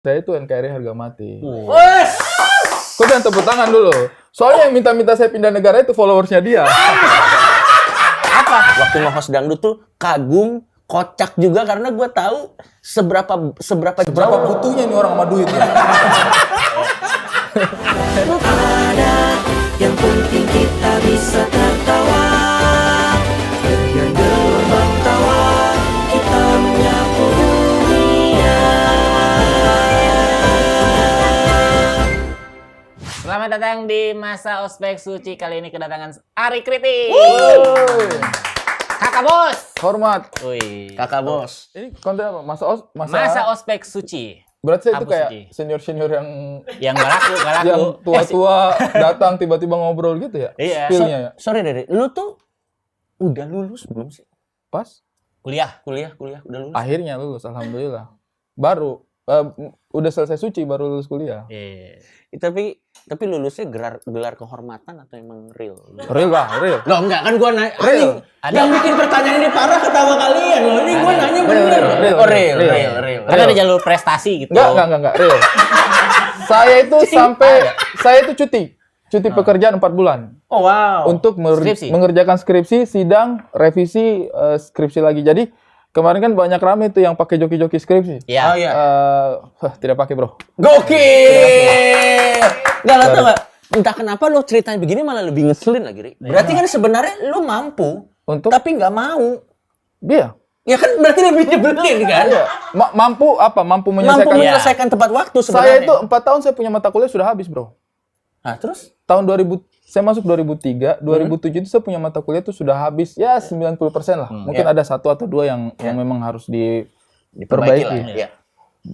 Saya itu NKRI harga mati. Wes. Kok jangan tepuk tangan dulu. Soalnya yang minta-minta saya pindah negara itu followersnya dia. Apa? Waktu nge-host dangdut tuh kagum, kocak juga karena gue tahu seberapa jauh butuhnya nih orang sama duit ya. Ada yang penting kita bisa tertawa dengan gelombang tawa kita menyapu dunia. Selamat datang di Masa Ospek Suci. Kali ini kedatangan Ari Kritik. Kakak bos. Hormat. Wih. kakak bos. Ini konten apa? Masa Ospek Suci. Berarti saya itu Abu kayak Suci. senior-senior yang Yang gak laku. yang tua-tua datang tiba-tiba ngobrol gitu ya? Iya. Feel-nya ya? Sorry Dede, lu tuh udah lulus belum sih? Pas? Kuliah. Kuliah udah lulus. Akhirnya lulus, alhamdulillah. Baru udah selesai suci baru lulus kuliah. Iya. Tapi lulusnya gelar kehormatan atau emang real? Real lah, real. Loh enggak kan gua nanya. Real. Yang bikin pertanyaan ini parah ketawa kalian loh. Ini gua nanya bener. Real. Oh real. Kan ada jalur prestasi gitu. Enggak, real. Saya itu cuti pekerjaan 4 bulan. Oh wow. Untuk Skripsi. mengerjakan skripsi, sidang, revisi skripsi lagi. Jadi kemarin kan banyak rame tuh yang pakai joki-joki skripsi. Iya. Oh iya. Tidak pakai, bro. Gokil. Enggak lah tau gak? Entah kenapa lo ceritanya begini malah lebih ngeselin lagi, Ri. Berarti kan sebenarnya lo mampu, Untuk tapi nggak mau. dia. Ya kan berarti lebih nyebelin kan? Iya. Mampu Mampu menyelesaikan. menyelesaikan tepat waktu Saya sebenarnya. itu 4 tahun saya punya mata kuliah sudah habis, bro. Nah, terus? Tahun 2000 saya masuk 2003, 2007 itu saya punya mata kuliah itu sudah habis ya 90% lah. Mungkin ada 1 atau 2 yang memang harus Diperbaiki lah. diperbaiki. Ya.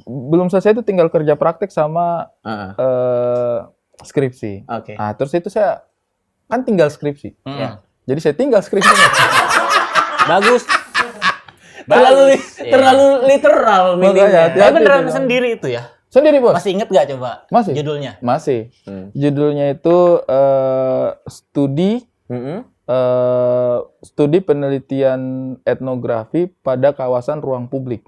Belum selesai itu tinggal kerja praktek sama skripsi. Oke. Nah, terus itu saya kan tinggal skripsi. Hmm. Jadi saya tinggal skripsinya. Bagus. Terlalu literal Makanya, meaningnya. hati-hati. Tapi beneran bilang. sendiri itu ya. Sendiri, Bos. Masih inget gak coba? Masih. Judulnya. Masih. Hmm. Judulnya itu studi penelitian etnografi pada kawasan ruang publik.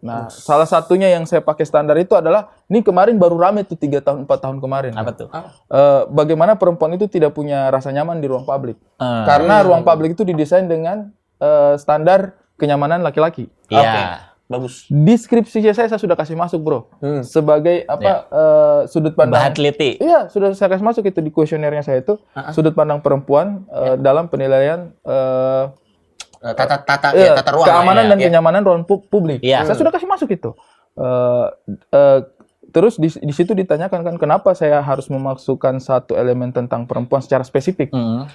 Nah, salah satunya yang saya pakai standar itu adalah, ini kemarin baru rame tuh 3 tahun, 4 tahun kemarin. Apa tuh? Bagaimana perempuan itu tidak punya rasa nyaman di ruang publik. Karena ruang publik itu didesain dengan standar kenyamanan laki-laki. Iya. Bagus. Di skripsi saya sudah kasih masuk, bro. Sebagai sudut pandang. Bahan teliti. Iya, sudah saya kasih masuk itu di kuesionernya saya itu sudut pandang perempuan dalam penilaian Tata ruang. keamanan ya, dan ya. kenyamanan ruang publik. Iya. Saya sudah kasih masuk itu. Terus di situ ditanyakan kan kenapa saya harus memasukkan satu elemen tentang perempuan secara spesifik?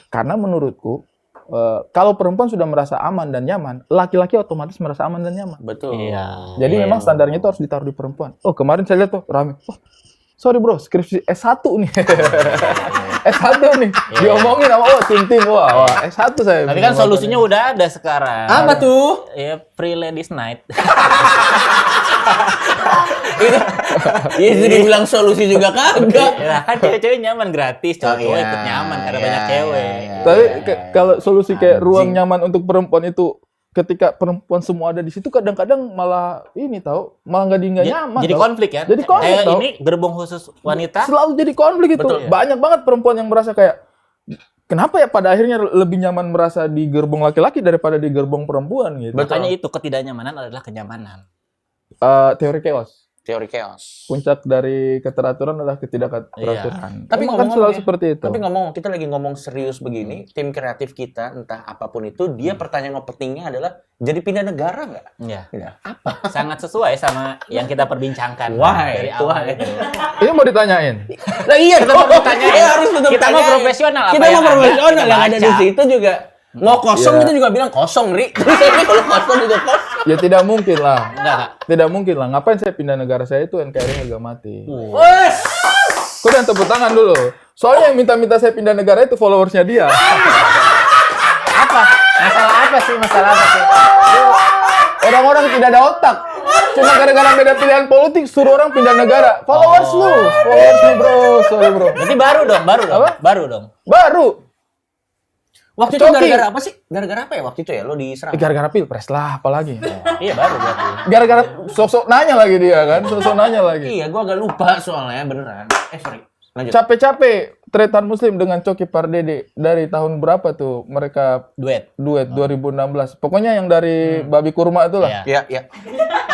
Karena menurutku kalau perempuan sudah merasa aman dan nyaman, laki-laki otomatis merasa aman dan nyaman. Betul. Iya. Jadi memang standarnya itu harus ditaruh di perempuan. Oh, kemarin saya lihat tuh rame. Oh, sorry bro, skripsi S1 nih. S1 nih. Diomongin sama tim. Wah, S1 saya. Tapi kan solusinya udah ada sekarang. Apa tuh? Ya, Free Ladies Night. Iya, jadi bilang solusi juga kagak. Ya, kan cewek-cewek nyaman gratis, cowok-cowok iya. ikut nyaman karena Iya, banyak cewek. iya. Tapi kalau solusi kayak ruang nyaman untuk perempuan itu ketika perempuan semua ada di situ kadang-kadang malah malah nggak nyaman. Jadi tau. konflik ya. Jadi konflik, Kayak tau. ini gerbong khusus wanita. Selalu jadi konflik itu. Betul, ya. Banyak banget perempuan yang merasa kayak kenapa ya pada akhirnya lebih nyaman merasa di gerbong laki-laki daripada di gerbong perempuan gitu. Makanya itu ketidaknyamanan adalah kenyamanan. Teori chaos. Teori chaos. Puncak dari keteraturan adalah ketidakteraturan. Tapi Emang kan ngomong-ngomong selalu ya, seperti itu. Tapi kita lagi ngomong serius begini, tim kreatif kita entah apapun itu, dia pertanyaan openingnya adalah jadi pindah negara nggak? Iya. Ya. Apa? Sangat sesuai sama yang kita perbincangkan Why? dari awal. Why? itu. Ini mau ditanyain. Lah iya, Kita mau ditanyain. Iya, harus tetap Kita mau tanyain. profesional, apa Kita yang mau ada, profesional kita yang ada di baca. situ juga. Mau kosong Iya. kita juga bilang kosong, Ri. Terus ini kalau kosong juga kosong. Ya tidak mungkin lah. Enggak. Tidak mungkin lah. Ngapain saya pindah negara saya itu NKRI harga mati. Wes. Kok jangan tepuk tangan dulu. Soalnya yang minta-minta saya pindah negara itu followersnya dia. Apa? Masalah apa sih? Orang-orang tidak ada otak. Cuma gara-gara beda pilihan politik suruh orang pindah negara. Followers lu bro. Sorry bro. Berarti baru dong. Apa? Baru dong. Baru. Waktu itu Coki. gara-gara apa sih? Gara-gara apa ya waktu itu ya lo diserang? Gara-gara pilpres lah, apalagi. Iya baru berarti. Gara-gara sosok nanya lagi dia kan, sosok nanya lagi. Iya, gua agak lupa soalnya beneran. Sorry. Lanjut. Capek-capek tretan Muslim dengan Coki Pardede dari tahun berapa tuh mereka Duet. 2016. Pokoknya yang dari Babi Kurma itu lah. Iya. Iya.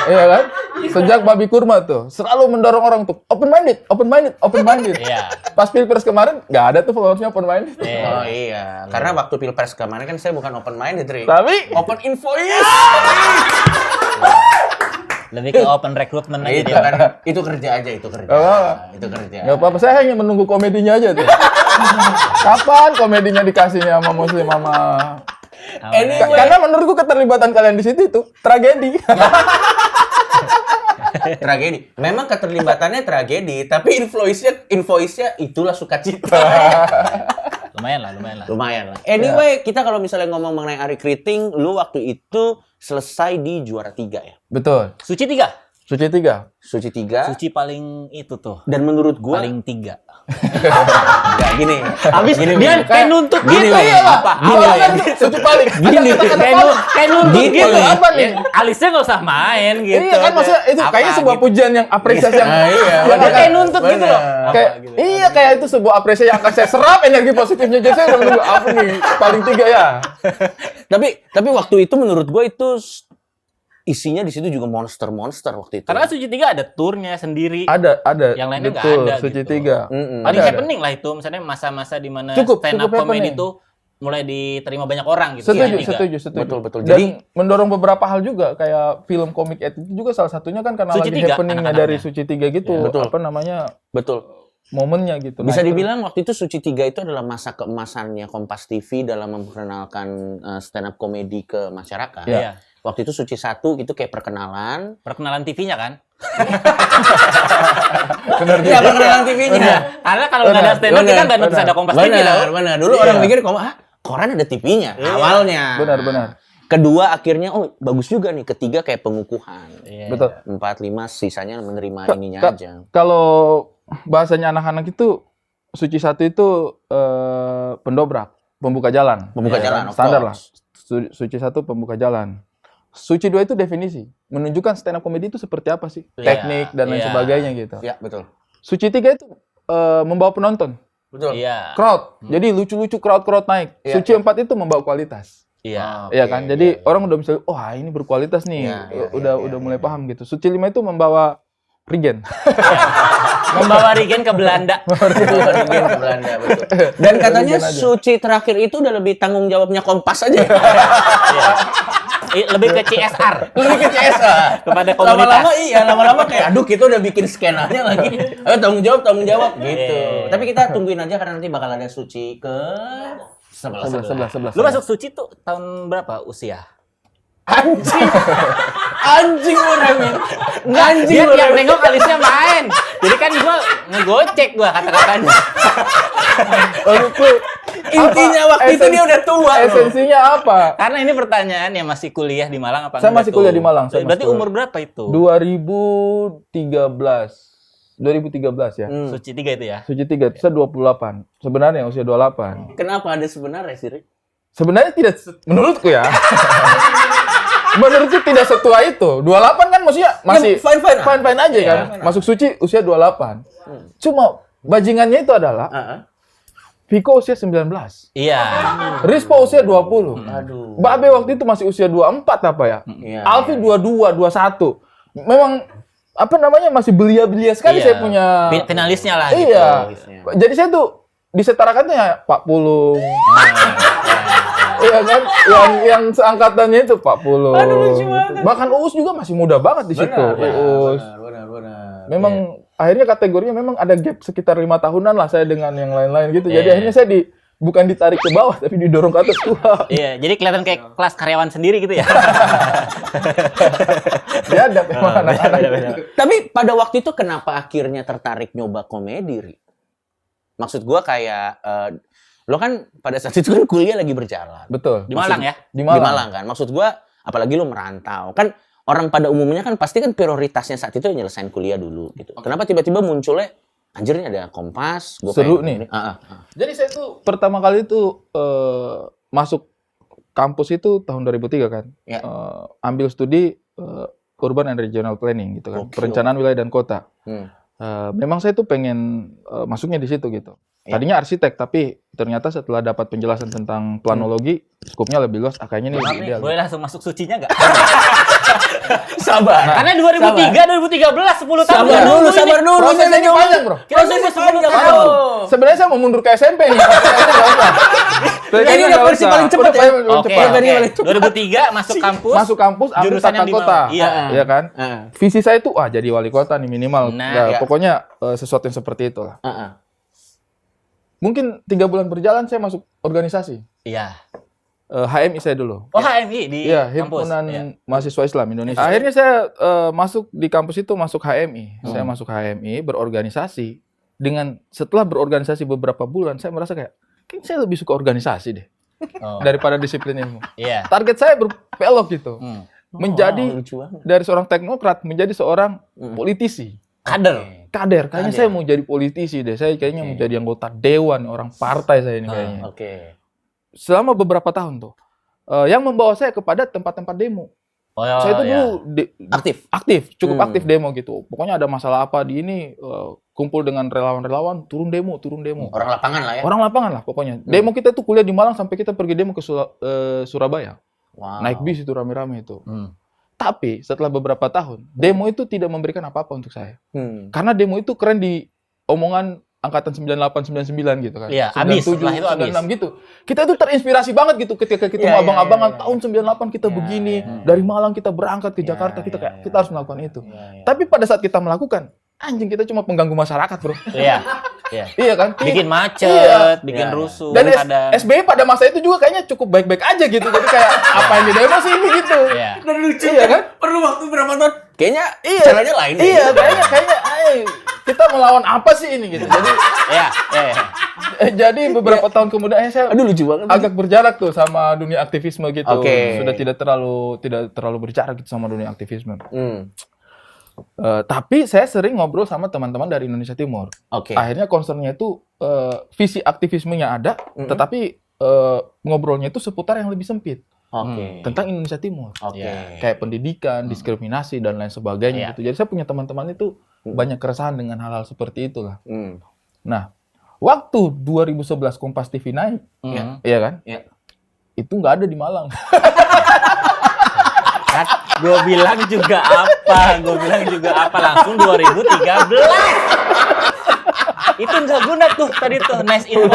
Iya kan? Sejak Babi Kurma tuh selalu mendorong orang tuh open minded. Iya. Pas pilpres kemarin nggak ada tuh followersnya open minded. Iya. Oh iya, karena waktu pilpres kemarin kan saya bukan open minded, Ri. Tapi Open invoice. Lebih ke open recruitment Nah, aja itu dia. kan itu kerja aja, itu kerja. Oh. Itu kerja. nggak apa-apa, saya hanya menunggu komedinya aja tuh. Kapan komedinya dikasihnya sama Muslim sama Anyway, karena menurutku keterlibatan kalian di situ itu tragedi. tragedi. Memang keterlibatannya tragedi, tapi invoice-nya itulah sukacita. Lumayan lah. Lumayan lah. Anyway, kita kalau misalnya ngomong mengenai Ari Kriting, lu waktu itu selesai di juara 3 ya. Betul. Suci 3. Suci 3. Suci 3. Suci paling itu tuh. Dan menurut gua Paling 3. enggak gini. Habis Gini, dia Win. kayak nuntut Gini, gitu. Win. Apa? Gini, Win. Suci paling. Gini, Kayak nuntut Gini, gitu. Win. Apa nih? Alisnya nggak usah main gitu. Iya kan maksudnya itu Apa kayaknya sebuah gitu. pujian yang apresiasi yang Ah, iya, yang benar. akan- Kayak nuntut gitu loh. Benar. kayak Apa gitu. iya kayak itu sebuah apresiasi yang akan saya serap energi positifnya, jadi saya udah menunggu apa nih paling 3 ya. Tapi waktu itu menurut gua itu isinya di situ juga monster waktu itu. Karena Suci 3 ada turnya sendiri. Ada Yang lainnya nggak betul, ada Suci gitu. 3. Paling Ada. happening lah itu. Misalnya masa-masa di mana Cukup stand up happening. comedy itu mulai diterima banyak orang gitu. Setuju, Suci 3. setuju. Betul. Dan Jadi- mendorong beberapa hal juga kayak film komik itu juga salah satunya kan karena Suci lagi 3, happeningnya anak-anaknya. dari Suci 3 gitu. Iya, betul. Apa namanya? Betul. Momennya gitu. Bisa Nah, itu- dibilang waktu itu Suci 3 itu adalah masa keemasannya Kompas TV dalam memperkenalkan stand up comedy ke masyarakat. Iya. Waktu itu Suci 1 itu kayak perkenalan. Perkenalan TV-nya kan? benar Iya, juga. perkenalan TV-nya. Karena kalau nggak ada stand up kita nggak bisa ada Kompas TV tau. Benar. Dulu Iya. orang mikir koran ada TV-nya awalnya. Benar. Kedua akhirnya bagus juga nih. Ketiga kayak pengukuhan. Iya. Betul. 4, 5 sisanya menerima ininya Ka- aja. Kalau bahasanya anak-anak itu Suci 1 itu pendobrak, pembuka jalan. Pembuka Iya jalan, kan? of Standar course. lah. Suci 1 pembuka jalan. Suci 2 itu definisi, menunjukkan stand up comedy itu seperti apa sih, Iya, teknik dan lain iya. sebagainya gitu. Ya, betul. Suci 3 itu membawa penonton, Betul. Iya. crowd. Jadi lucu-lucu crowd naik. Iya, Suci 4 itu membawa kualitas. Iya. Iya kan? Jadi orang udah bisa, wah ini berkualitas nih. Iya, udah mulai paham gitu. Suci 5 itu membawa Regen. Membawa Regen ke Belanda. Regen ke Belanda, betul. Dan katanya Regen aja. Suci terakhir itu udah lebih tanggung jawabnya Kompas aja. Iya. Lebih ke CSR Lebih ke CSA. kepada komunitas. Lama-lama kayak aduh kita udah bikin skenanya lagi. Ayo tanggung jawab gitu. Iya. Tapi kita tungguin aja karena nanti bakal ada Suci ke 11. 11. Lu masuk Suci tuh tahun berapa usia? Anjing lu Remin. Anjing Dia lu yang Remin. nengok alisnya main. Jadi kan gua ngegocek kata-katanya. Maksudku, Intinya waktu itu dia udah tua loh. esensinya apa? Karena ini pertanyaan yang masih kuliah di Malang apa Saya enggak masih tuh? kuliah di Malang, saya Berarti masih umur berapa itu? 2013 ya. Suci 3 itu ya? Suci 3 itu saya 28. Sebenarnya usia 28. Kenapa ada sebenarnya sih, Rik? Sebenarnya tidak menurutku ya. Menurutku tidak setua itu. 28 kan maksudnya masih fine-fine. fine aja kan. Masuk suci usia 28. Cuma bajingannya itu adalah Viko usia 19. Iya. Rispo usia 20. Aduh. Babe waktu itu masih usia 24 apa ya? Iya. Alfi 22, 21. Memang apa namanya masih belia-belia sekali Iya. saya punya. Finalisnya lah Iya. gitu. Jadi saya tuh disetarakannya ya Pak Pulung. Iya kan? Yang seangkatannya itu Pak Pulung. Bahkan Uus juga masih muda banget di situ. Uus. Benar. Memang akhirnya kategorinya memang ada gap sekitar 5 tahunan lah saya dengan yang lain-lain gitu. Jadi Iya. akhirnya saya bukan ditarik ke bawah tapi didorong ke atas tua. Iya, jadi kelihatan kayak kelas karyawan sendiri gitu ya. Dia ada memang anak-anak beda. gitu. Tapi pada waktu itu kenapa akhirnya tertarik nyoba komedi, Ri? Maksud gua kayak lo kan pada saat itu kan kuliah lagi berjalan. Betul. Di Malang ya? Di Di Malang. Malang kan. Maksud gua apalagi lo merantau. Kan orang pada umumnya kan pasti kan prioritasnya saat itu nyelesain kuliah dulu gitu. Kenapa tiba-tiba munculnya anjir ini ada Kompas, gua Seru pengen nih. ini. Jadi saya tuh pertama kali itu masuk kampus itu tahun 2003 kan. Ya. Ambil studi Urban and Regional Planning gitu kan. Oke. Perencanaan wilayah dan kota. Hmm. Memang saya tuh pengen masuknya di situ gitu. Ya. Tadinya arsitek, tapi ternyata setelah dapat penjelasan tentang planologi, skupnya lebih luas. Kayaknya ini Maaf lebih nih, ideal. boleh langsung masuk sucinya nggak? Sabar. Karena 2003, 2013, 10 tahun. Sabar dulu, ini. sabar dulu. Prosesnya ini panjang, bro. Kita nunggu 10 tahun. Sebenarnya saya mau mundur ke SMP nih. Ini udah versi paling cepat ya? Oke, cepat. 2003 masuk kampus. Masuk kampus, ambil Jurusan tata yang di kota. bawah. Iya. Iya kan? Heeh. Visi saya tuh, jadi wali kota nih minimal. Nah, Ya, ya. pokoknya sesuatu yang seperti itu lah. Heeh. Mungkin 3 bulan berjalan saya masuk organisasi. Iya. HMI saya dulu. Oh, HMI di Iya, kampus. Himpunan Iya. Mahasiswa Islam Indonesia. Akhirnya saya masuk di kampus itu masuk HMI. Saya masuk HMI berorganisasi. Setelah berorganisasi beberapa bulan, saya merasa kayaknya saya lebih suka organisasi deh Oh. daripada disiplin ilmu. Iya. Target saya berbelok gitu. Menjadi Oh, lucu banget. dari seorang teknokrat menjadi seorang politisi. Kader. Kader. Kayaknya Kader. saya mau jadi politisi deh. Saya kayaknya mau jadi anggota dewan, orang partai saya ini kayaknya. Oke. Selama beberapa tahun tuh. Yang membawa saya kepada tempat-tempat demo. Oh, Saya itu iya. dulu Aktif. cukup aktif demo gitu. Pokoknya ada masalah apa di ini, kumpul dengan relawan-relawan, turun demo. Orang lapangan lah ya. Orang lapangan lah pokoknya. Demo kita tuh kuliah di Malang sampai kita pergi demo ke Surabaya. Wow. Naik bis itu rame-rame itu. Hmm. Tapi setelah beberapa tahun, demo itu tidak memberikan apa-apa untuk saya. Hmm. Karena demo itu keren di omongan angkatan 98, 99 gitu kan. Iya, habis. 97, Setelah itu habis. 96 gitu. Kita tuh terinspirasi banget gitu ketika kita Iya, mau abang-abangan iya. tahun 98 kita begini. Dari Malang kita berangkat ke Jakarta, kita kayak kita harus melakukan itu. Iya. Tapi pada saat kita melakukan, anjing kita cuma pengganggu masyarakat, bro. Iya. Iya. Iya kan? Bikin macet, Iya. bikin Iya. rusuh Dan kadang. SBY pada masa itu juga kayaknya cukup baik-baik aja gitu. Jadi kayak apa yang di demo sih ini gitu. Iya. Dan lucu Iya kan? Perlu waktu berapa tahun? Kayaknya caranya lain. deh. Iya, kayaknya kita melawan apa sih ini gitu. Jadi Iya, iya. jadi beberapa tahun kemudian saya Aduh lucu banget. agak berjarak tuh sama dunia aktivisme gitu. Oke. Sudah tidak terlalu berjarak gitu sama dunia aktivisme. Hmm. Tapi saya sering ngobrol sama teman-teman dari Indonesia Timur. Oke. Akhirnya concernnya itu visi aktivismenya ada, tetapi ngobrolnya itu seputar yang lebih sempit Oke. tentang Indonesia Timur. Oke. Iya. Kayak pendidikan, diskriminasi dan lain sebagainya Iya. gitu. Jadi saya punya teman-teman itu banyak keresahan dengan hal-hal seperti itulah. Hmm. Nah, waktu 2011 Kompas TV naik, Hmm. iya kan? Iya. Itu nggak ada di Malang. Kan gue bilang juga apa? Langsung 2013. Itu nggak guna tuh tadi tuh nice info.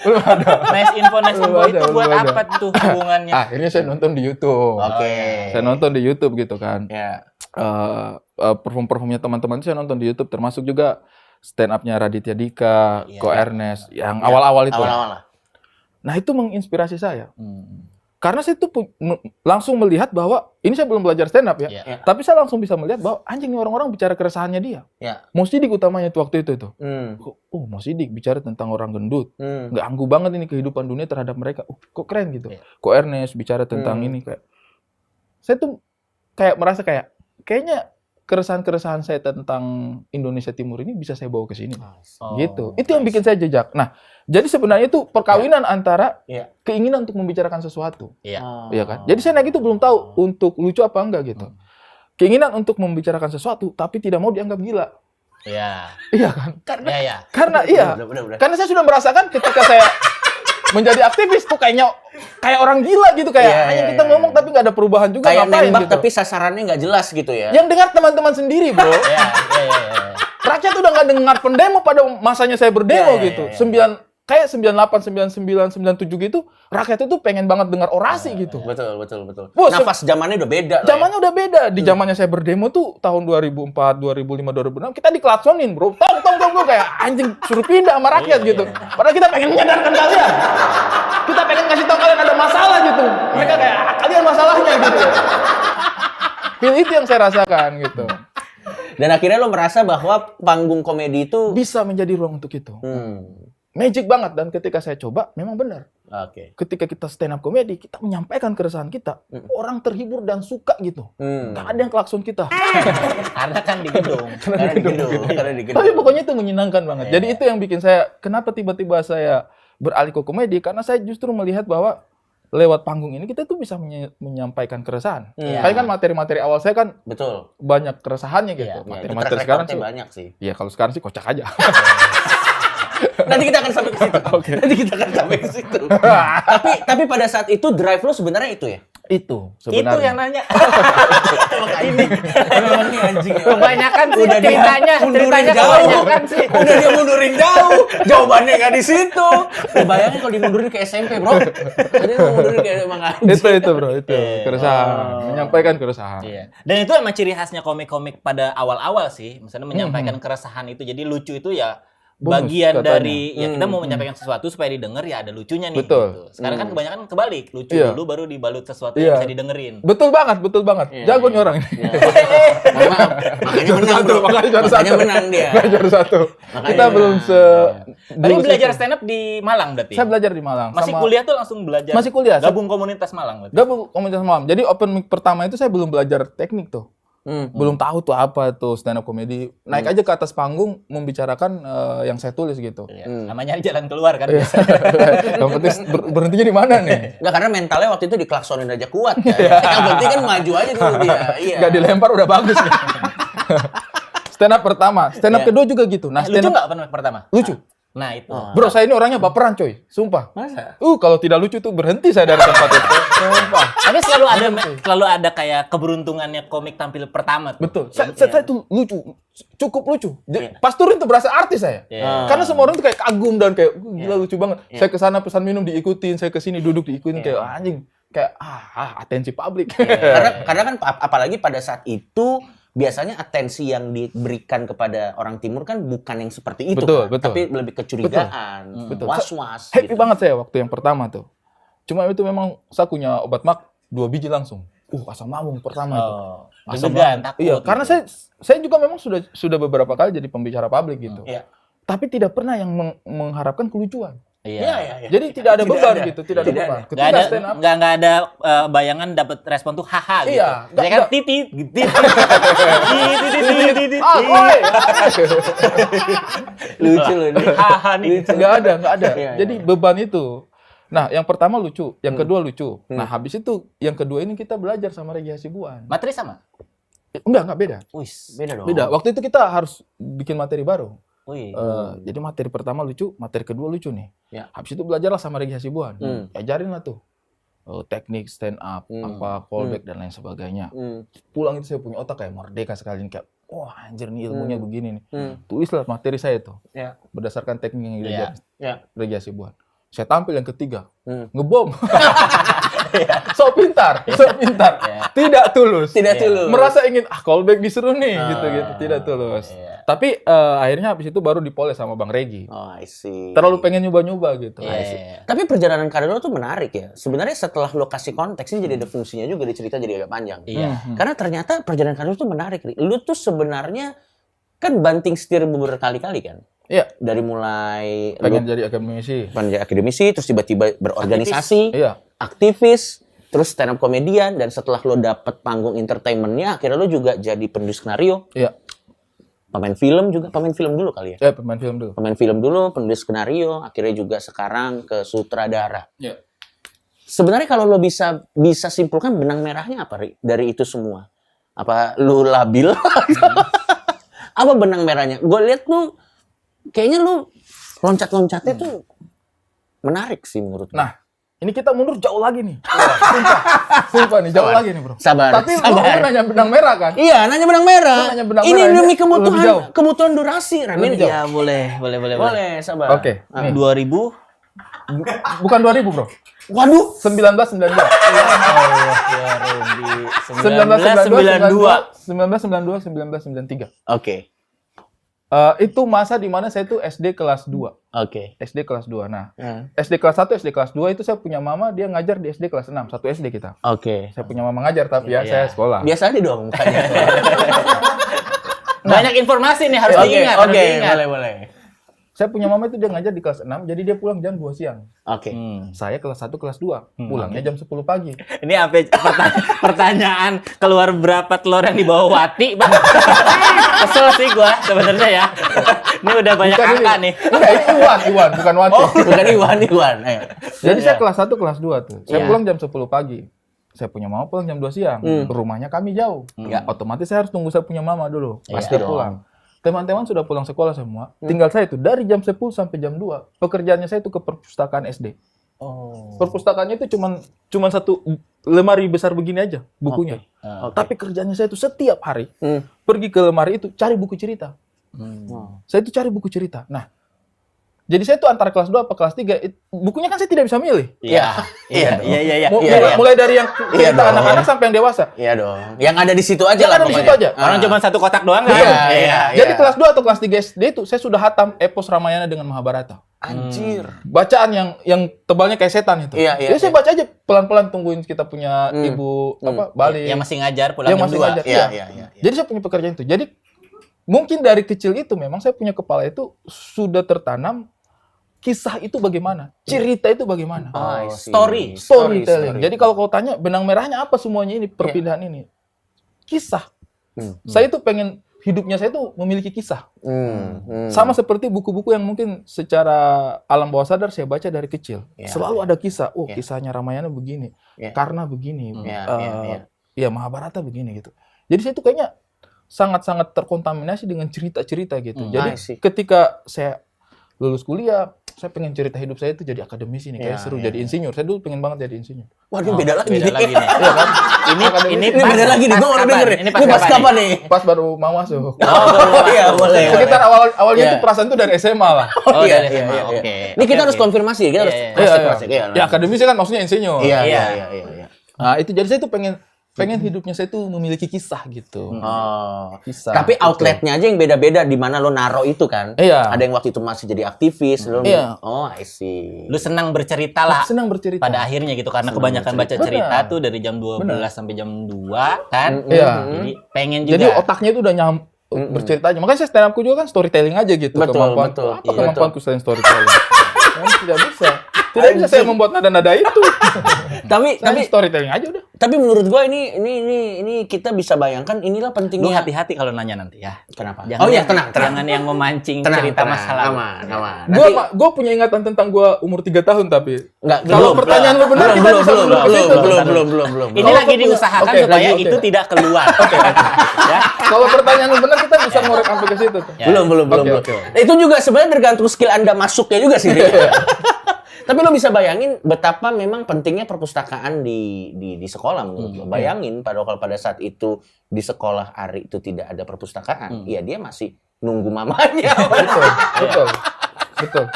Belum ada. Nice info Belum ada, itu buat belum ada. apa tuh hubungannya? Akhirnya saya nonton di YouTube. Oke. Saya nonton di YouTube gitu kan. Ya. Perform-performnya teman-teman itu saya nonton di YouTube, termasuk juga stand up-nya Raditya Dika, Iya. Ko Ernest, yang awal-awal itu. Awal-awal lah. Nah itu menginspirasi saya. Hmm. Karena saya tuh langsung melihat bahwa, ini saya belum belajar stand up ya, Iya. tapi saya langsung bisa melihat bahwa anjing nih orang-orang bicara keresahannya dia. Ya. Mo Sidik utamanya itu waktu itu tuh. Hmm. Mo Sidik bicara tentang orang gendut. Hmm. Ganggu banget ini kehidupan dunia terhadap mereka. Kok keren gitu. Iya. Ko Ernest bicara tentang ini kayak. Saya tuh kayak merasa kayaknya keresahan-keresahan saya tentang Indonesia Timur ini bisa saya bawa ke sini. Oh, Gitu. Itu yang bikin saya jejak. Nah, jadi sebenarnya itu perkawinan antara Iya. keinginan untuk membicarakan sesuatu. Iya. Iya kan? Jadi saya naik itu belum tahu untuk lucu apa enggak gitu. Keinginan untuk membicarakan sesuatu tapi tidak mau dianggap gila. Iya. Iya kan? Iya, iya. Karena iya. Bener. Karena saya sudah merasakan ketika saya menjadi aktivis tuh kayak orang gila gitu kayak Iya, hanya iya, kita iya, ngomong iya. tapi nggak ada perubahan juga Kayak ngapain nembak gitu. tapi sasarannya nggak jelas gitu ya. Yang dengar teman-teman sendiri, Bro. Iya. Rakyat udah nggak dengar pendemo pada masanya saya berdemo Iya, iya, gitu. iya, iya. Kayak 98, 99, 97 gitu, rakyat itu pengen banget dengar orasi gitu. Betul. Bos, Nafas zamannya udah beda lah ya. Zamannya udah beda. Di zamannya saya berdemo tuh tahun 2004, 2005, 2006 kita diklaksonin, Bro. Tong kayak anjing suruh pindah sama rakyat Iya, gitu. iya. Padahal kita pengen menyadarkan kalian. Kita pengen kasih tahu kalian ada masalah gitu. Mereka kayak kalian masalahnya gitu. Feel itu yang saya rasakan gitu. Dan akhirnya lo merasa bahwa panggung komedi itu Bisa menjadi ruang untuk itu. Magic banget, dan ketika saya coba memang benar. Oke. Ketika kita stand up comedy, kita menyampaikan keresahan kita, orang terhibur dan suka gitu. Gak ada yang klakson kita. Karena kan di gedung. Karena di gedung. Tapi pokoknya itu menyenangkan banget. Jadi itu yang bikin saya, kenapa tiba-tiba saya beralih ke komedi karena saya justru melihat bahwa lewat panggung ini kita tuh bisa menyampaikan keresahan. Kayak kan materi-materi awal saya kan Betul. banyak keresahannya gitu. Iya, Materi-materi track sekarang recordnya sih. banyak sih. Ya kalau sekarang sih kocak aja. Nanti kita akan sampai ke situ. Oke. Nanti kita akan sampai ke situ. tapi pada saat itu drive lo sebenarnya itu ya? Itu Itu sebenarnya. yang nanya. Ini memang nih anjing. Kebanyakan sih Udah dia ceritanya mundurin jauh. kebanyakan sih. Udah dia mundurin jauh. Jawabannya nggak di situ. Bayangin kalau dimundurin ke SMP, bro. Jadi lu mundurin kayak emang anjing. itu bro, itu keresahan, menyampaikan keresahan. Iya. Dan itu emang ciri khasnya komik-komik pada awal-awal sih. Misalnya menyampaikan keresahan itu. Jadi lucu itu ya Bonus, bagian katanya. dari ya kita mau menyampaikan sesuatu supaya didengar ya ada lucunya nih. Betul. Gitu. Sekarang kan kebanyakan kebalik, lucu Iya. dulu baru dibalut sesuatu Iya. yang bisa didengerin. Betul banget. Jago nih orang ini. Mohon maaf. Makanya menang, bro. Makanya juara Makanya satu. menang dia. Makanya juara satu. Makanya Kita belum Tadi dulu belajar saya- stand up di Malang berarti. Saya belajar di Malang. Masih sama- kuliah tuh langsung belajar. Masih kuliah. Gabung komunitas Malang berarti. Gabung komunitas malam. Jadi open mic pertama itu saya belum belajar teknik tuh. Belum tahu tuh apa tuh stand up comedy. Naik aja ke atas panggung membicarakan yang saya tulis gitu. Iya. Namanya jalan keluar kan. Iya. Yang penting berhentinya di mana nih? Enggak, karena mentalnya waktu itu diklaksonin aja kuat kan. Yang penting kan maju aja dulu dia. Iya. Gak dilempar udah bagus nih. Stand up pertama, stand up Iya. kedua juga gitu. Nah, Lucu stand up nggak open mic pertama? lucu. Nah itu. Bro, saya ini orangnya baperan coy, sumpah. Masa? Kalau tidak lucu tuh berhenti saya dari tempat itu. Sumpah. Tapi selalu ada kayak keberuntungannya komik tampil pertama tuh. Betul. Saya tuh lucu, cukup lucu. Pas turun tuh berasa artis saya. Iya. Karena semua orang tuh kayak kagum dan kayak gila lucu banget. Saya ke sana pesan minum diikutin, saya ke sini duduk diikutin kayak anjing. Kayak atensi publik. Karena kan apalagi pada saat itu biasanya atensi yang diberikan kepada orang timur kan bukan yang seperti itu Betul, kan, betul. tapi lebih kecurigaan, Betul. was-was. Happy gitu. banget saya waktu yang pertama tuh. Cuma itu memang saya punya obat mak 2 biji langsung. Asam lambung pertama itu. Oh, Asam deg-degan, lambung. takut. Iya, karena gitu. saya juga memang sudah beberapa kali jadi pembicara publik gitu. Iya. Tapi tidak pernah yang mengharapkan kelucuan. Iya. Jadi tidak ada beban ada. gitu, tidak ada Tidak beban. ada. Ketika stand up, Nggak ada bayangan dapat respon tuh haha gitu. Iya, Jadi kan nggak. titit gitu. woi. Lucu loh ini. Haha nih. Nggak ada. Iya, Jadi beban itu. Nah, yang pertama lucu, yang kedua lucu. Nah, habis itu yang kedua ini kita belajar sama Regi Hasibuan. Materi sama? Enggak beda. Wis. Beda dong. Beda. Waktu itu kita harus bikin materi baru. Wih. Jadi materi pertama lucu, materi kedua lucu nih. Ya. Habis itu belajarlah sama Regi Hasibuan. Ajarin lah tuh teknik stand up, apa callback dan lain sebagainya. Pulang itu saya punya otak kayak merdeka sekali kayak, wah anjir nih ilmunya begini nih. Tulislah materi saya tuh Ya. berdasarkan teknik yang diajarin Ya. Regi Hasibuan. Saya tampil yang ketiga, ngebom. So pintar. Tidak tulus. Tidak tulus. Merasa ingin callback disuruh nih gitu, tidak tulus. Tapi akhirnya habis itu baru dipoles sama Bang Regi. Oh, I see. Terlalu pengen nyoba-nyoba gitu. Iya. Tapi perjalanan karir lo tuh menarik ya. Sebenarnya setelah lo kasih konteks ini jadi ada fungsinya juga, di cerita jadi agak panjang. Iya. Karena ternyata perjalanan karir lo tuh menarik. Ri. Lo tuh sebenarnya kan banting setir beberapa kali kan. Iya. Dari mulai Pengen lo jadi akademisi. pengen akademisi, terus tiba-tiba berorganisasi, Iya. aktivis, terus stand up komedian, dan setelah lo dapet panggung entertainmentnya, akhirnya lo juga jadi penulis skenario, Iya. pemain film juga, pemain film dulu kali ya. Pemain film dulu. Pemain film dulu, penulis skenario, akhirnya juga sekarang ke sutradara. Iya. Sebenarnya kalau lo bisa simpulkan benang merahnya apa, Ri? Dari itu semua? Apa lo labil? Apa benang merahnya? Gue lihat lo kayaknya lo loncat-loncatnya tuh menarik sih menurut gue. Nah, ini kita mundur jauh lagi nih. Sumpah nih, jauh lagi nih, Bro. Sabar, Tapi lu nanya benang merah kan? Iya, nanya benang merah. Lu nanya benang Ini merah, demi ini lebih jauh. kebutuhan durasi, Ramin. Lebih jauh. Ya boleh. Boleh, sabar. Oke. Ah. Nih. 2000. Bukan 2000, Bro. Waduh, 1992. 1992, 1993. Oke. Itu masa di mana saya tuh SD kelas 2. Oke. SD kelas 2. Nah, Hmm. SD kelas 1, SD kelas 2 itu saya punya mama, dia ngajar di SD kelas 6. Satu SD kita. Oke. Saya punya mama ngajar, tapi ya saya sekolah. Biasa aja dong mukanya. Banyak informasi nih harus Oke, diingat. oke, boleh. Saya punya mama itu dia ngajar di kelas 6, jadi dia pulang jam 2 siang. Oke. Saya kelas 1, kelas 2. Pulangnya jam 10 pagi. Ini apa pertanyaan keluar berapa telur yang dibawa Wati, Bang? Kesel sih gua sebenarnya ya. Ini udah banyak Bukan angka ini. nih. Enggak, ini Iwan, bukan Wati. Bukan Iwan. Jadi saya kelas 1, kelas 2 tuh. Saya Iya. pulang jam 10 pagi. Saya punya mama pulang jam 2 siang. Rumahnya kami jauh. Ya. Otomatis saya harus tunggu saya punya mama dulu. Pasti Dia dong. pulang. Teman-teman sudah pulang sekolah semua. Tinggal saya itu dari jam 10 sampai jam 2. Pekerjaannya saya itu ke perpustakaan SD. Oh. Perpustakaannya itu cuman satu lemari besar begini aja bukunya. Tapi kerjanya saya itu setiap hari pergi ke lemari itu cari buku cerita. Saya itu cari buku cerita. Nah, jadi saya itu antara kelas 2 apa kelas 3, bukunya kan saya tidak bisa milih. Iya. Mulai dari yang cerita dong. anak-anak sampai yang dewasa. Iya dong. Yang ada di situ aja Yang lah ada di situ pokoknya. aja. Orang cuma satu kotak doang kan? Iya. Jadi kelas 2 atau kelas 3 SD itu saya sudah hatam epos Ramayana dengan Mahabharata. Anjir. Bacaan yang tebalnya kayak setan itu. Iya, Jadi saya baca aja pelan-pelan tungguin kita punya ibu balik. Yang masih ngajar pulang Yang jam masih 2. ngajar. Iya. Jadi saya punya pekerjaan itu. Jadi mungkin dari kecil itu memang saya punya kepala itu sudah tertanam kisah itu bagaimana, cerita itu bagaimana. Story. Storytelling. Jadi kalau kau tanya benang merahnya apa semuanya ini perpindahan ini? Kisah. Saya itu pengen hidupnya saya itu memiliki kisah. Sama seperti buku-buku yang mungkin secara alam bawah sadar saya baca dari kecil. Selalu ada kisah. Oh, kisahnya Ramayana begini. Karena begini. Ya Mahabharata begini gitu. Jadi saya itu kayaknya sangat-sangat terkontaminasi dengan cerita-cerita gitu. Jadi ketika saya lulus kuliah, saya pengen cerita hidup saya itu jadi akademisi nih, kayak seru jadi insinyur. Saya dulu pengen banget jadi insinyur. Wah, ini beda lagi. Beda lagi nih. Iya kan? Ini Ini beda lagi nih, gue baru denger nih. Ini pas Ini pas kapan nih? Pas baru mau masuk. Iya, boleh. Sekitar awalnya itu perasaan itu dari SMA lah. Oh, Iya, dari SMA. iya. Oke. Ini kita harus konfirmasi, kita harus cross-check. Ya akademisi kan maksudnya insinyur. Iya. Nah, itu jadi saya tuh pengen hidupnya saya tuh memiliki kisah gitu. Oh. Kisah. Tapi outletnya aja yang beda-beda di mana lo naro itu kan. Iya. Ada yang waktu itu masih jadi aktivis. Lo, Iya. Oh, I see. Lu senang bercerita lah. Senang bercerita. Pada akhirnya gitu karena kebanyakan baca cerita tuh dari jam 12 sampai jam 2 kan. Iya. Jadi pengen juga. Jadi otaknya itu udah bercerita aja. Makanya saya stand up juga kan storytelling aja gitu. Betul, Kemampuan. betul. Apa Iya, kemampuanku selain storytelling? Kan tidak bisa. Tidak bisa saya membuat nada-nada itu. Tapi Saya storytelling aja udah. tapi menurut gua ini kita bisa bayangkan inilah Lu pentingnya. hati-hati kalau nanya nanti ya. Kenapa? Jangan oh iya, yang- tenang. Jangan yang memancing cerita masa lalu. Aman. Gua punya ingatan tentang gua umur 3 tahun tapi Enggak, kalau pertanyaan lu benar kita bisa belum. Ini Kalau lagi gua- diusahakan Oke, supaya oke. itu tidak keluar. Ya. Kalau pertanyaan lu benar kita bisa ngorek sampai ke situ tuh. Ya. Belum. Oke. Nah, itu juga sebenarnya tergantung skill Anda masuknya juga sih. Rik. Tapi lo bisa bayangin betapa memang pentingnya perpustakaan di sekolah menurut lo. Bayangin kalau pada saat itu di sekolah Ari itu tidak ada perpustakaan, ya dia masih nunggu mamanya. Betul.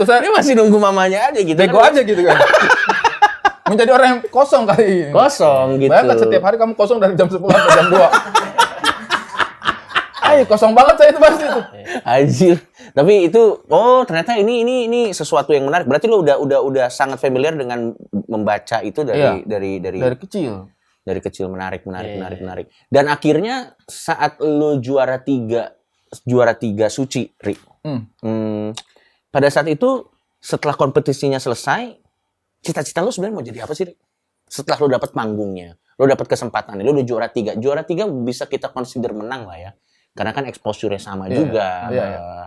Saya Dia masih nunggu mamanya aja gitu. bego aja gitu kan. Menjadi orang yang kosong kali ini. Kosong gitu. Bayangkan setiap hari kamu kosong dari jam 10 sampai jam 2. Ayo, kosong banget saya itu pasti itu. Anjir. Tapi itu ternyata ini sesuatu yang menarik. Berarti lo udah sangat familiar dengan membaca itu Iya. dari Dari kecil. dari kecil menarik. Dan akhirnya saat lo juara tiga suci, Ri. Pada saat itu setelah kompetisinya selesai, cita-cita lo sebenarnya mau jadi apa sih, Ri? Setelah lo dapat panggungnya, lo dapat kesempatan, lo udah juara 3. Juara 3 bisa kita consider menang lah ya. Karena kan exposure-nya sama juga.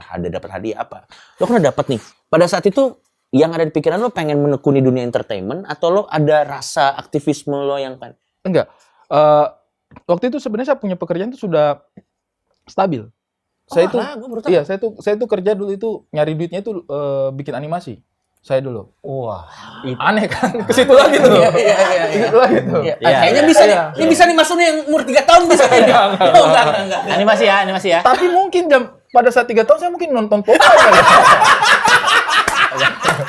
Ada dapat hadiah apa. Lo kan udah dapat nih. Pada saat itu yang ada di pikiran lo pengen menekuni dunia entertainment atau lo ada rasa aktivisme lo yang kan? Enggak. Waktu itu sebenarnya saya punya pekerjaan itu sudah stabil. Saya itu kerja dulu itu nyari duitnya itu bikin animasi. Saya dulu. Wah, Aneh kan? Ke situ lagi tuh. Iya. Ke situ lagi tuh. Kayaknya bisa nih. Ini bisa nih masuknya yang umur 3 tahun bisa. Enggak. animasi ya. Tapi mungkin pada saat 3 tahun saya mungkin nonton Popeye kali.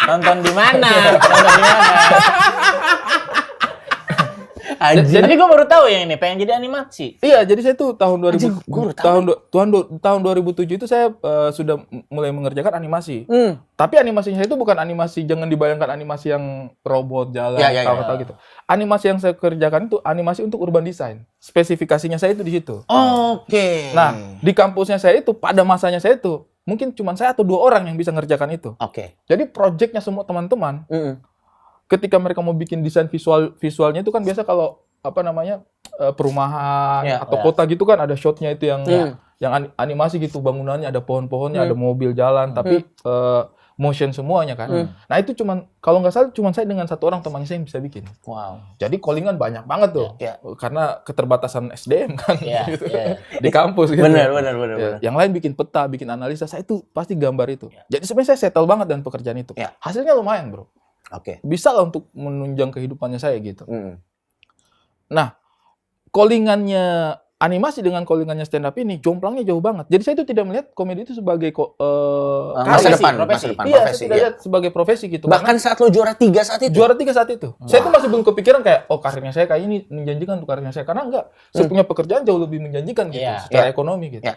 Nonton di mana? Anjir. Jadi gue baru tahu yang ini pengen jadi animasi. Iya, jadi saya tuh tahun 2000 Anjing, gua baru tahun 2007 itu saya sudah mulai mengerjakan animasi. Tapi animasinya itu bukan animasi, jangan dibayangkan animasi yang robot jalan tahu gitu. Animasi yang saya kerjakan itu animasi untuk urban design. Spesifikasinya saya itu di situ. Oke. Nah, di kampusnya saya itu pada masanya saya itu mungkin cuma saya atau 2 orang yang bisa ngerjakan itu. Oke. Jadi projectnya semua teman-teman, ketika mereka mau bikin desain visualnya itu kan biasa kalau apa namanya perumahan Ya, atau kota gitu kan ada shotnya itu yang animasi gitu, bangunannya ada pohon-pohonnya, ada mobil jalan, tapi motion semuanya kan. Nah itu cuman kalau nggak salah cuman saya dengan 1 orang temannya saya yang bisa bikin. Wow. Jadi callingan banyak banget tuh, Ya. karena keterbatasan SDM kan Ya, gitu. ya. Di kampus gitu. Benar. Ya, yang lain bikin peta, bikin analisa, saya itu pasti gambar itu. Jadi sebenarnya saya settle banget dengan pekerjaan itu. Ya. Hasilnya lumayan bro, Oke. bisa lah untuk menunjang kehidupannya saya gitu. Nah, callingannya animasi dengan callingannya stand up ini jomplangnya jauh banget. Jadi saya itu tidak melihat komedi itu sebagai Masa karir. depan, profesi. masa depan, Iya, profesi. saya tidak lihat sebagai profesi gitu. Bahkan saat lo juara 3 saat itu. Juara 3 saat itu. Saya tuh masih belum kepikiran kayak, oh karirnya saya kayak ini menjanjikan untuk karirnya saya. Karena enggak, saya punya pekerjaan jauh lebih menjanjikan gitu, Iya. secara Iya. ekonomi gitu. Iya.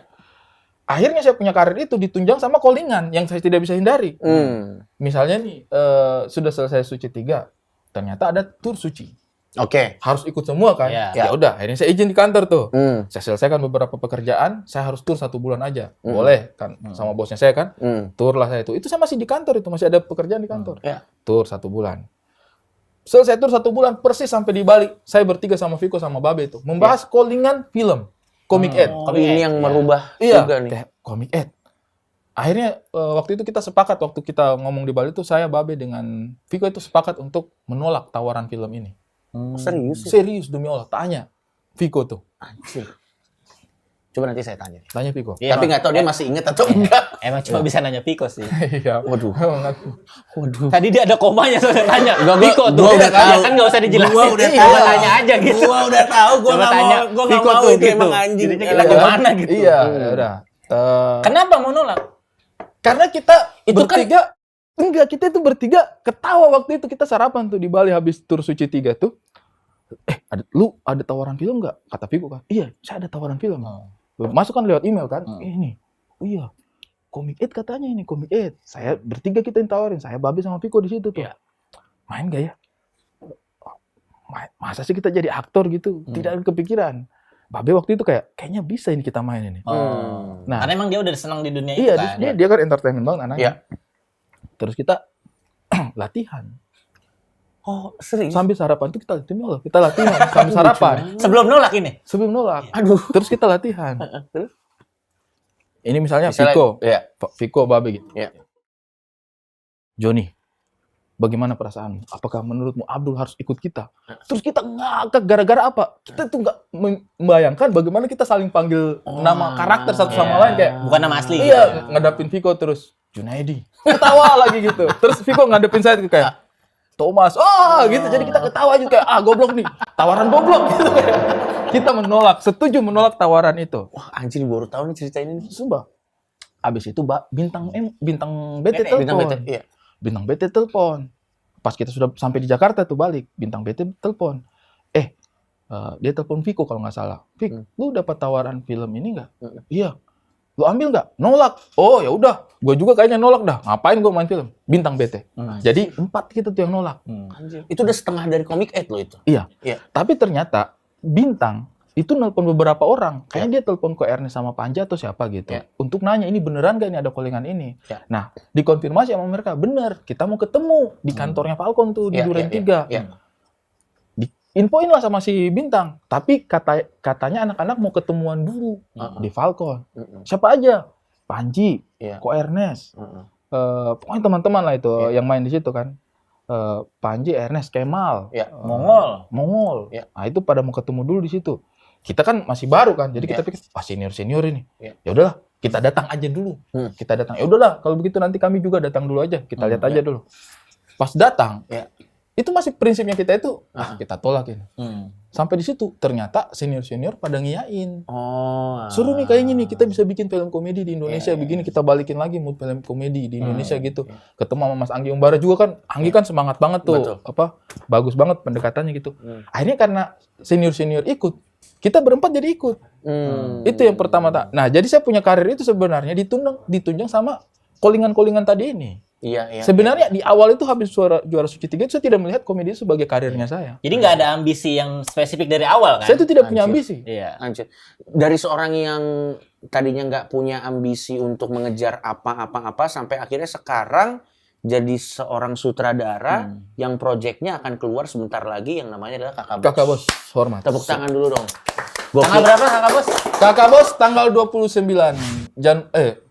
Akhirnya saya punya karir itu ditunjang sama callingan yang saya tidak bisa hindari. Misalnya nih, sudah selesai suci 3, ternyata ada tur suci. Oke. Harus ikut semua kan? Iya. Ya udah, akhirnya saya izin di kantor tuh. Saya selesaikan beberapa pekerjaan, saya harus tur 1 bulan aja. Boleh kan sama bosnya saya kan? Tur lah saya itu. Itu saya masih di kantor itu, masih ada pekerjaan di kantor. Ya. Tur 1 bulan. Selesai tur 1 bulan, persis sampai di Bali. Saya bertiga sama Viko sama Babe itu membahas callingan film, Comic Ed. Ini yang merubah Iya, juga nih. kayak Comic Ed. Akhirnya waktu itu kita sepakat, waktu kita ngomong di Bali itu, saya, Babe, dengan Viko itu sepakat untuk menolak tawaran film ini. Serius? Serius demi Allah, tanya Viko tuh. Anjir. Coba nanti saya tanya. Tanya Viko. Iya, Tapi nggak tahu dia masih inget atau enggak. Emang cuma bisa nanya Piko sih. Iya. Waduh. Waduh. Tadi dia ada komanya soalnya tanya. Gua Piko tuh. udah tahu. Ya kan nggak usah dijelasin. Gua udah Coba tahu. tanya aja gitu. Gua udah tahu, gua Coba nggak tanya, mau, gua nggak Piko mau tuh itu gitu. emang anjing. Jadinya kita gimana gitu. Iya, ya udah. Kenapa mau nolak? Karena kita Itu kan- bertiga, enggak, kita itu bertiga ketawa waktu itu, kita sarapan tuh di Bali habis tur suci 3 tuh. Lu ada tawaran film nggak? Kata Viko kan. Iya, saya ada tawaran film. Masuk kan lewat email kan. Ini. Oh iya. Comic Ed katanya ini, Comic Ed. Saya bertiga kita yang tawarin. Saya, Babe sama Viko di situ tuh. Iya. Main gak ya? Masa sih kita jadi aktor gitu? Tidak ada kepikiran. Babe waktu itu kayaknya bisa ini kita main ini. Nah, Karena emang dia udah senang di dunia iya, itu kan. dia kan entertainment banget anaknya. Iya. Terus kita latihan. Oh, serius? Sambil sarapan tuh kita latihan sambil sarapan. Sebelum nolak ini. Sebelum nolak. Aduh. Terus kita latihan. Terus? Ini misalnya Misalnya- Viko, Iya. Viko, Babe gitu. Iya. Joni, bagaimana perasaanmu? Apakah menurutmu Abdul harus ikut kita? Terus kita ngakak gara-gara apa? Kita tuh nggak membayangkan bagaimana kita saling panggil nama karakter satu sama lain kayak. Bukan nama asli. Iya, ngadapin Viko terus Junaidi. Ketawa lagi gitu. Terus Viko ngadepin saya kayak Thomas. Gitu. Jadi kita ketawa juga kayak goblok nih. Tawaran goblok gitu kayak. Kita setuju menolak tawaran itu. Wah, anjir baru tahu nih cerita ini. Sumpah. Abis itu bintang BT Bintang telepon. BT, iya. Bintang BT telepon. Pas kita sudah sampai di Jakarta tuh balik, bintang BT telepon. Dia telepon Viko kalau nggak salah. Vik, lu dapat tawaran film ini nggak? Iya. Lu ambil nggak? Nolak. Oh ya udah, gue juga kayaknya nolak dah. Ngapain gue main film? Bintang BT. Jadi 4 kita tuh yang nolak. Anjir. Itu udah setengah dari Comic Ed lo itu. Iya. Iya. Tapi ternyata bintang itu nelpon beberapa orang. Kayaknya dia telepon ke Ernest sama Panja atau siapa gitu. Iya. Untuk nanya ini beneran gak ini ada callingan ini. Iya. Nah, dikonfirmasi sama mereka, bener. Kita mau ketemu di kantornya Falcon tuh di Iya, Duren iya, 3. iya. Diinfoin lah sama si bintang. Tapi katanya anak-anak mau ketemuan dulu di Falcon. Siapa aja? Panji, Iya. Ko Ernest. Pokoknya teman-teman lah itu yang main di situ kan. Panji, Ernest, Kemal, Iya. Mongol. Iya. Nah, itu pada mau ketemu dulu di situ. Kita kan masih baru kan, jadi kita pikir senior ini. Iya. Ya udahlah, kita datang aja dulu. Kita datang. Ya udahlah, kalau begitu nanti kami juga datang dulu aja. Kita lihat aja dulu. Pas datang, Iya. itu masih prinsipnya kita itu, kita tolak ini. Hmm. Sampai di situ, ternyata senior pada ngiyain. Oh. Seru nih kayaknya nih, kita bisa bikin film komedi di Indonesia begini, kita balikin lagi mood film komedi di Indonesia gitu. Ketemu sama Mas Anggi Umbara juga kan, Anggi kan semangat banget tuh, Betul. bagus banget pendekatannya gitu. Akhirnya karena senior ikut, kita berempat jadi ikut. Itu yang pertama. Nah, jadi saya punya karir itu sebenarnya ditunjang sama callingan-callingan tadi ini. Iya. Sebenarnya di awal itu habis juara suci 3 itu saya tidak melihat komedi itu sebagai karirnya saya. Jadi nggak ada ambisi yang spesifik dari awal kan? Saya itu tidak punya Anjir. ambisi. Iya. Anjir. Dari seorang yang tadinya nggak punya ambisi untuk mengejar apa-apa sampai akhirnya sekarang jadi seorang sutradara yang proyeknya akan keluar sebentar lagi yang namanya adalah Kakak Bos. Kakak Bos, hormat. Tepuk tangan dulu dong. Tanggal berapa Kakak Bos? Kakak Bos tanggal 29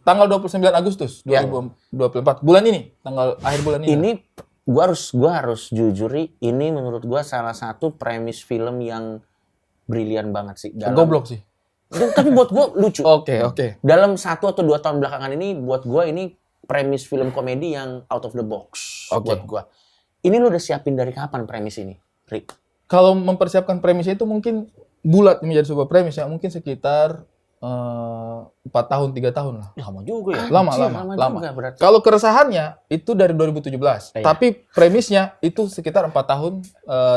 tanggal 29 Agustus 2024. Bulan ini, tanggal akhir bulan ini. Ini gua harus jujur, ini menurut gua salah satu premis film yang brilian banget sih. Goblok sih. Tapi buat gua lucu. Oke. Dalam 1 atau 2 tahun belakangan ini buat gua ini premis film komedi yang out of the box buat gua. Ini lu udah siapin dari kapan premis ini, Rick? Kalau mempersiapkan premisnya itu mungkin bulat menjadi sebuah premis ya, mungkin sekitar 4 tahun, 3 tahun lah. Lama juga ya. Lama. Juga, berarti. Kalau keresahannya itu dari 2017, Iya. tapi premisnya itu sekitar 4 tahun,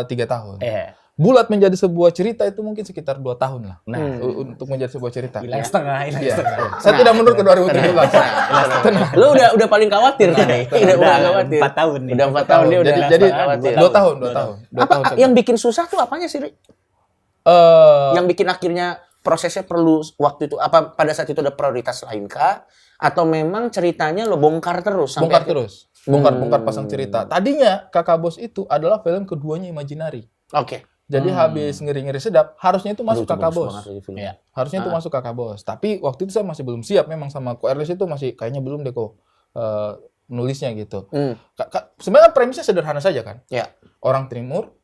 3 tahun. Eh, Bulat menjadi sebuah cerita itu mungkin sekitar 2 tahun lah. Nah. Untuk menjadi sebuah cerita. hilang setengah. Iya. Saya tidak mundur ke 2017. Lu udah paling khawatir nih. Udah paling khawatir. 4 tahun nih. Udah 4 tahun dia udah Jadi khawatir. 2 tahun. 2 tahun. Apa yang bikin susah tuh apanya sih, Rick? Yang bikin akhirnya prosesnya perlu waktu itu, apa pada saat itu ada prioritas lain kah? Atau memang ceritanya lo bongkar terus? bongkar terus. Bongkar pasang cerita. Tadinya Kakak Bos itu adalah film keduanya Imaginary. Oke. Jadi habis ngeri-ngeri sedap, harusnya itu masuk Aduh, itu Kakak bagus Bos. banget lagi filmnya. Iya. Harusnya itu masuk Kakak Bos. Tapi waktu itu saya masih belum siap memang sama Ko Ernest itu masih kayaknya belum deh kok nulisnya gitu. Sebenarnya premisnya sederhana saja kan. Ya. Orang timur,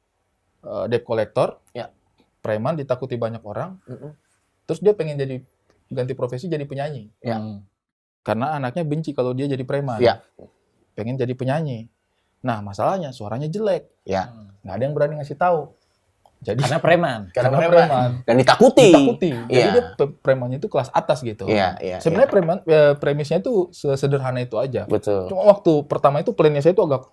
debt collector, Ya. preman ditakuti banyak orang, terus dia pengen jadi ganti profesi jadi penyanyi. Ya. Karena anaknya benci kalau dia jadi preman. Ya. Pengen jadi penyanyi. Nah masalahnya suaranya jelek, Ya. nggak ada yang berani ngasih tahu. Jadi Karena preman. karena preman. Dan ditakuti. Jadi Iya. dia premannya itu kelas atas gitu. Iya. Sebenarnya premisnya itu sesederhana itu aja. Betul. Cuma waktu pertama itu plannya saya itu agak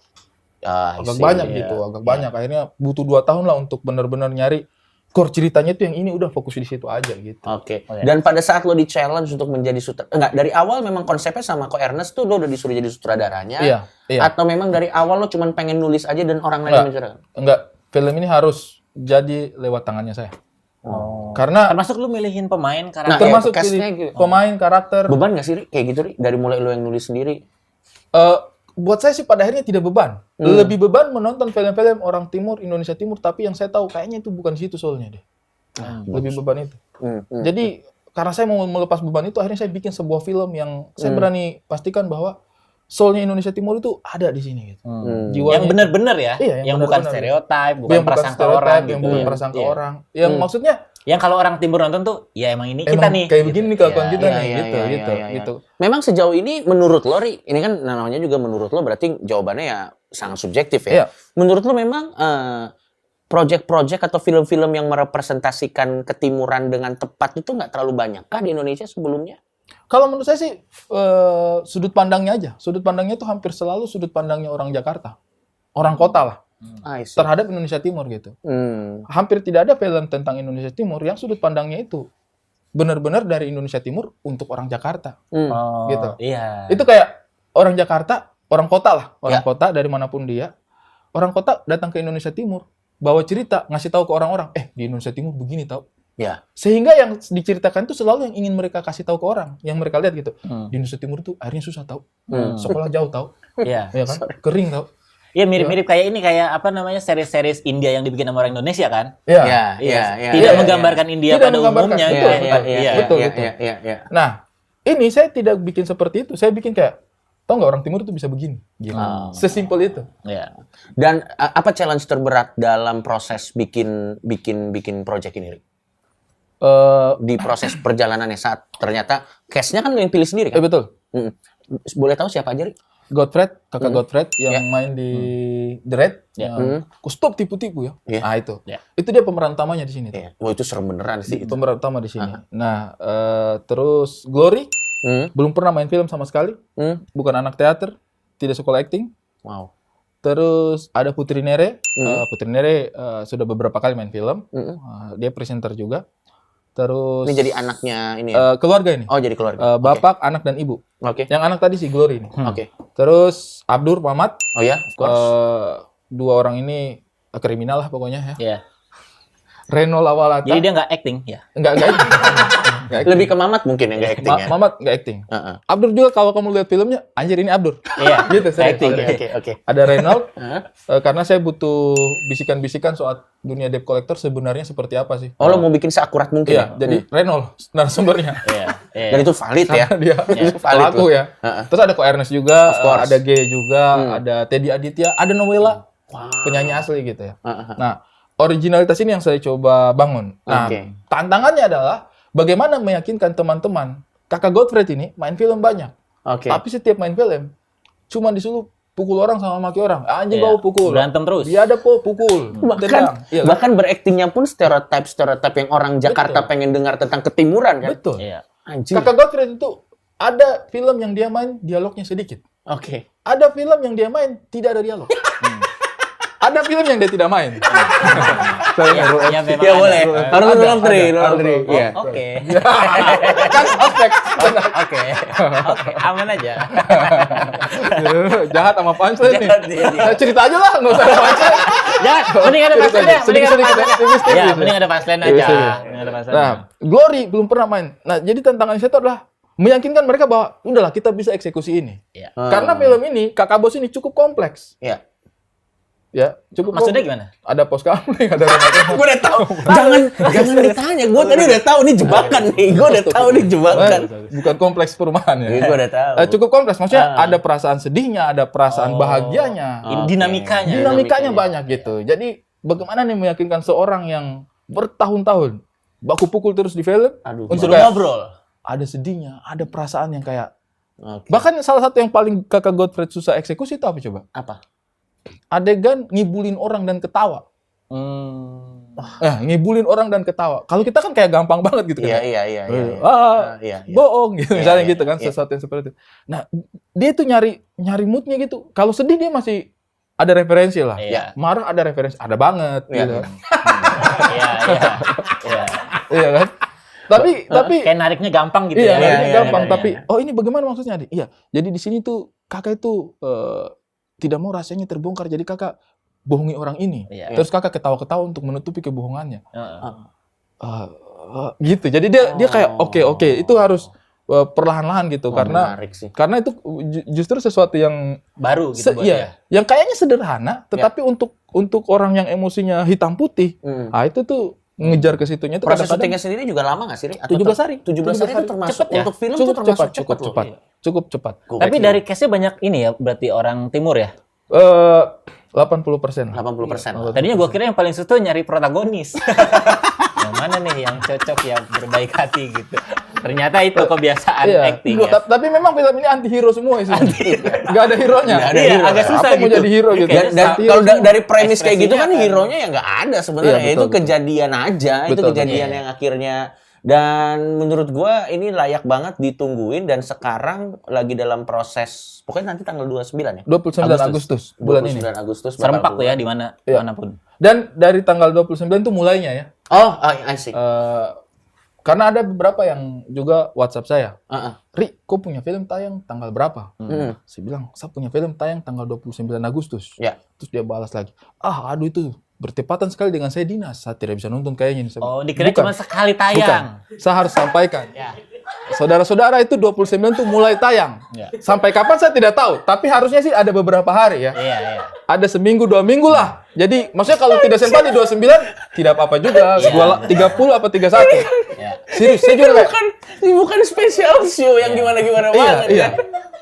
banyak Iya. gitu, agak banyak. Akhirnya butuh 2 tahun lah untuk benar-benar nyari core ceritanya itu yang ini, udah fokus di situ aja gitu. Oke. Oh, ya. Dan pada saat lo di-challenge untuk menjadi sutradara, dari awal memang konsepnya sama Ko Ernest tuh lo udah disuruh jadi sutradaranya? Iya. Atau memang dari awal lo cuma pengen nulis aja dan orang lain Enggak. mencurahkan? Enggak, film ini harus jadi lewat tangannya saya. Oh. Karena Termasuk lu milihin pemain Nah, karakter. termasuk cast-nya pilih gitu. pemain, karakter. Beban gak sih, Ri? Kayak gitu, Ri? Dari mulai lo yang nulis sendiri? Buat saya sih pada akhirnya tidak beban. Lebih beban menonton film-film orang timur, Indonesia Timur, tapi yang saya tahu kayaknya itu bukan situ soalnya deh. Lebih beban itu. Jadi karena saya mau melepas beban itu, akhirnya saya bikin sebuah film yang saya berani pastikan bahwa soulnya Indonesia Timur itu ada di sini gitu. Jiwanya Yang bener-bener ya. Iya, yang yang bukan bener-bener. stereotip, bukan yang bukan prasangka stereotip, orang yang gitu. bukan Iya. prasangka Iya. orang. Yang maksudnya Yang kalau orang timur nonton tuh, ya emang ini kita emang nih. kayak begini nih kelakuan Iya, kita iya, nih, iya, gitu, iya, gitu, iya, iya. gitu. Memang sejauh ini menurut lo, Ri, ini kan namanya juga menurut lo, berarti jawabannya ya sangat subjektif ya. Iya. Menurut lo memang project-project atau film-film yang merepresentasikan ketimuran dengan tepat itu nggak terlalu banyak kah di Indonesia sebelumnya? Kalau menurut saya sih sudut pandangnya aja. Sudut pandangnya itu hampir selalu sudut pandangnya orang Jakarta. Orang kota lah. I see. Terhadap Indonesia Timur gitu. Hampir tidak ada film tentang Indonesia Timur yang sudut pandangnya itu benar-benar dari Indonesia Timur untuk orang Jakarta. Oh, Gitu. Iya. Itu kayak orang Jakarta, orang kota lah. Orang Ya. kota dari manapun dia. Orang kota datang ke Indonesia Timur. Bawa cerita, ngasih tahu ke orang-orang. Di Indonesia Timur begini tau. Ya. Sehingga yang diceritakan itu selalu yang ingin mereka kasih tahu ke orang, yang mereka lihat gitu. Di Indonesia Timur tuh airnya susah tau, sekolah jauh tau, Iya. ya kan, kering tau. Iya mirip-mirip kayak ini, kayak apa namanya, series-series India yang dibikin sama orang Indonesia kan? Ya. Tidak menggambarkan India Tidak pada menggambarkan, umumnya. betul, Iya, betul. iya. Betul. Iya. Nah, ini saya tidak bikin seperti itu. Saya bikin kayak, tau nggak orang Timur tuh bisa begini, gitu. Sesimpel itu. Iya. Dan apa challenge terberat dalam proses bikin project ini, Ri? Di proses perjalanannya saat ternyata cast-nya kan lo yang pilih sendiri kan? Betul. Boleh tahu siapa aja, Ri? Godfred, kakak Godfred yang main di The Raid, kok stop tipu-tipu ya. Iya. Ah itu. Iya. Itu dia pemeran utamanya di sini. Iya. Wah, itu serem beneran sih. Itu. Pemeran utama di sini. Nah, terus Glory belum pernah main film sama sekali. Bukan anak teater, tidak sekolah acting. Wow. Terus ada Putri Nere. Putri Nere sudah beberapa kali main film. Dia presenter juga. Terus Ini jadi anaknya ini ya? keluarga ini. Oh, jadi keluarga. Bapak, anak dan ibu. Oke. Yang anak tadi si Glory ini. Oke. Terus Abdur Mamat. Oh ya, of course. Dua orang ini kriminal lah pokoknya ya. Iya. Reno Lawalata. Jadi dia nggak acting ya? Enggak. Lebih ke Mamat mungkin yang nggak acting ya. Mamat nggak acting. Heeh. Abdur juga kalau kamu lihat filmnya, anjir ini Abdur. Iya. Gitu saya Acting. Oke. Ada Reynolds, Heeh. karena saya butuh bisikan-bisikan soal dunia debt collector sebenarnya seperti apa sih. Oh, lo mau bikin seakurat mungkin Iya, jadi Reynolds narasumbernya. Iya. Iya. Dan itu valid ya. Karena dia Itu valid pelaku loh. ya. Heeh. Terus ada Ko Ernest juga, Of course. ada G juga, ada Teddy Aditya, ada Nowela, Wow. penyanyi asli gitu ya. Heeh. Nah, originalitas ini yang saya coba bangun. Nah, Oke. tantangannya adalah bagaimana meyakinkan teman-teman. Kakak Godfrey ini main film banyak, Oke. tapi setiap main film cuma disuruh pukul orang sama maki orang. Anjing Iya. kau pukul. Berantem terus. Dia ada pukul. Tendang. Bahkan Iya kan? bahkan beraktingnya pun stereotip yang orang Jakarta Betul. pengen dengar tentang ketimuran kan. Betul. Iya. Anjir. Kakak Godfrey itu ada film yang dia main dialognya sedikit. Oke. Ada film yang dia main tidak ada dialog. Ada film yang dia tidak main. Iya, iya, memang Ya ada. boleh. Harus Ada, laundry, ada. laundry. Harus- Iya. Oke. Kan aspek. Oke. Oke, aman aja. Jahat sama punchline nih. Jahat, iya, iya. Nah, cerita aja lah, nggak usah ada punchline. Jangan, mending ada Sedikit punchline. aja, sedikit-sedikit, tipis-tipis. Ya, mending ada punchline aja. Tipis-tipis. Mending ada punchline. Nah, Glory belum pernah main. Nah, jadi tantangan saya itu adalah meyakinkan mereka bahwa udahlah kita bisa eksekusi ini. Iya. Karena film ini, Kakak Bos ini cukup kompleks. Iya. Ya, cukup Maksudnya kompleks. gimana? Ada pos kamling, ada remote. Gue udah tahu. jangan ditanya. Gue tadi udah tahu ini jebakan nih. Gue udah tahu ini jebakan. Bukan kompleks perumahan ya. Gue udah tahu. Cukup kompleks, maksudnya ada perasaan sedihnya, ada perasaan bahagianya. Oke. Dinamikanya. Dinamikanya banyak gitu. Jadi bagaimana nih meyakinkan seorang yang bertahun-tahun baku pukul terus di film Aduh. untuk Suruh kayak ngobrol. ada sedihnya, ada perasaan yang kayak Oke. bahkan salah satu yang paling Kakak Godfrey susah eksekusi itu apa coba? Apa? Adegan ngibulin orang dan ketawa. Ngibulin orang dan ketawa. Kalau kita kan kayak gampang banget gitu kan. Iya. Iya. Iya. Bohong gitu Iya, misalnya iya, gitu kan iya. sesuatu yang seperti itu. Nah, dia tuh nyari moodnya gitu. Kalau sedih dia masih ada referensi lah. Iya. Marah ada referensi, ada banget Iya. gitu. Iya, iya. Iya. Iya kan? Tapi Kayak nariknya gampang gitu iya, ya. nariknya iya, gampang. iya, Tapi iya. oh ini bagaimana maksudnya, Adik? Iya. Jadi di sini tuh kakak itu tidak mau rahasianya terbongkar. Jadi kakak bohongi orang ini. Iya. Terus kakak ketawa-ketawa untuk menutupi kebohongannya. Heeh. Gitu. Jadi dia kayak oke itu harus perlahan-lahan gitu karena menarik sih. karena itu justru sesuatu yang Baru gitu buat iya, yang kayaknya sederhana tetapi untuk orang yang emosinya hitam putih, itu tuh ngejar ke situnya itu Proses kadang-kadang syutingnya sendiri juga lama nggak sih, Ri? 17 hari. 17 hari itu termasuk Cepet ya? untuk film cukup tuh termasuk cepat, loh. cukup cepat. Tapi dari case-nya banyak ini ya, berarti orang timur ya? 80%. 80%. Tadinya gua kira yang paling susah nyari protagonis. Yang mana nih yang cocok, yang berbaik hati gitu. Ternyata itu kebiasaan acting ya. Tapi memang film ini anti hero semua isinya. Gak ada hero-nya. Nggak ada Iya, hero. agak susah Apa mau gitu. jadi hero gitu. Kayaknya Dan Anti hero kalau semua. dari premis kayak gitu kan Ekspresinya hero-nya ya nggak ada sebenarnya. Iya, betul, Itu betul. kejadian aja. Itu Betul, kejadian betul. yang akhirnya. Dan menurut gua ini layak banget ditungguin dan sekarang lagi dalam proses pokoknya nanti tanggal 29 ya. 29 Agustus bulan ini. 29 Agustus bakal Serempak tuh ya keluar. di mana Iya. manapun. Dan dari tanggal 29 tuh mulainya ya. Oh, I see. Karena ada beberapa yang juga WhatsApp saya. Heeh. Ri, kau punya film tayang tanggal berapa? Saya bilang, saya punya film tayang tanggal 29 Agustus. Ya. Terus dia balas lagi, aduh itu bertepatan sekali dengan saya dinas. Saya tidak bisa nonton kayaknya. Saya Oh, bilang, dikira "Bukan, cuma sekali bukan. tayang. Saya harus sampaikan. Ya. Saudara-saudara itu 29 tuh mulai tayang. Ya. Sampai kapan saya tidak tahu. Tapi harusnya sih ada beberapa hari ya. Iya, iya. Ada seminggu, 2 minggu lah. Jadi maksudnya kalau tidak sempat di 29, tidak apa-apa juga. Iya. 30 apa 31. Iya. Serius, saya juga kayak, Ini bukan special show yang gimana-gimana iya, banget iya. kan.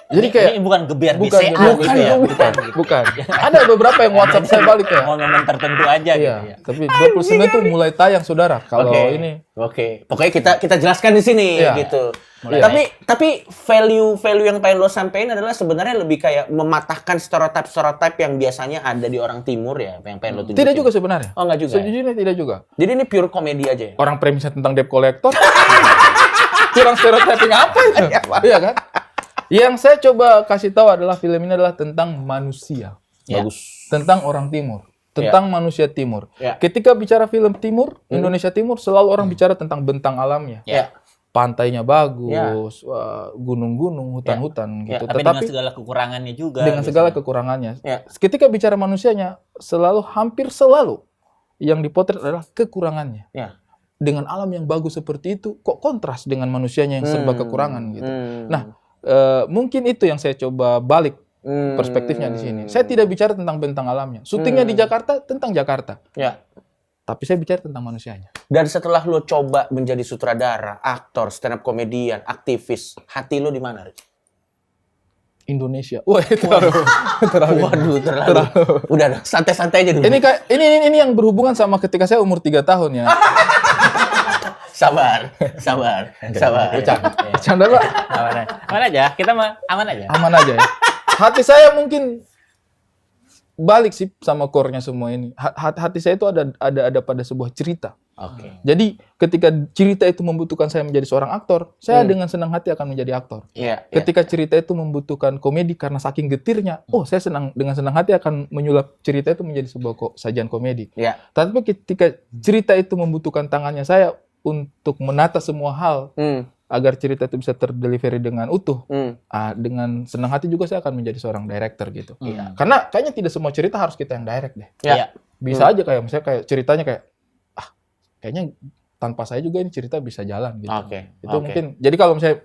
Jadi kayak, Ini bukan gebiar bukan, BCA bukan, gitu ya. bukan. Ada beberapa yang WhatsApp saya balik ya. Momen tertentu aja gitu Iya, ya. tapi 29 tuh mulai tayang, saudara. Kalau Oke. ini, Oke. Pokoknya kita jelaskan di sini Iya. gitu. Mulai Tapi value yang pengen lo sampein adalah sebenarnya lebih kayak mematahkan stereotip yang biasanya ada di orang timur ya, yang pengen lo tunjukin. tidak juga sebenarnya. Oh, enggak juga. Ya? Sejujurnya tidak juga. Jadi ini pure komedi aja ya. Orang premisnya tentang debt collector. Kurang stereotyping apa itu? Iya kan? Yang saya coba kasih tahu adalah film ini adalah tentang manusia. Ya. Bagus. Tentang orang timur. Tentang manusia timur. Ya. Ketika bicara film timur, Indonesia timur, selalu orang bicara tentang bentang alamnya. Ya. Pantainya bagus, wah, gunung-gunung, hutan-hutan gitu. Tapi dengan segala kekurangannya juga. dengan segala kekurangannya. Ya. Ketika bicara manusianya, hampir selalu yang dipotret adalah kekurangannya. Ya. dengan alam yang bagus seperti itu kok kontras dengan manusianya yang serba kekurangan gitu. Nah, mungkin itu yang saya coba balik perspektifnya di sini. Saya tidak bicara tentang bentang alamnya. Syutingnya di Jakarta tentang Jakarta. Ya. Tapi saya bicara tentang manusianya. Dan setelah lo coba menjadi sutradara, aktor, stand up komedian, aktivis, hati lo di mana, Rik? Indonesia. Wah, terlalu. Waduh, terlalu. Udah, santai-santai aja dulu. Ini yang berhubungan sama ketika saya umur 3 tahun ya. Sabar. Canda, Pak. Aman aja, kita mah aman aja. Aman aja ya. Hati saya mungkin balik sih sama core-nya semua ini. Hati saya itu ada pada sebuah cerita. Oke. Jadi ketika cerita itu membutuhkan saya menjadi seorang aktor, saya dengan senang hati akan menjadi aktor. Iya. Ketika cerita itu membutuhkan komedi karena saking getirnya, saya dengan senang hati akan menyulap cerita itu menjadi sebuah sajian komedi. Iya. Tapi ketika cerita itu membutuhkan tangannya saya untuk menata semua hal agar cerita itu bisa terdelivery dengan utuh, dengan senang hati juga saya akan menjadi seorang director gitu. Karena kayaknya tidak semua cerita harus kita yang direct deh. Iya. Bisa aja kayak misalnya kayak ceritanya kayak kayaknya tanpa saya juga ini cerita bisa jalan gitu. Itu mungkin. Jadi kalau misalnya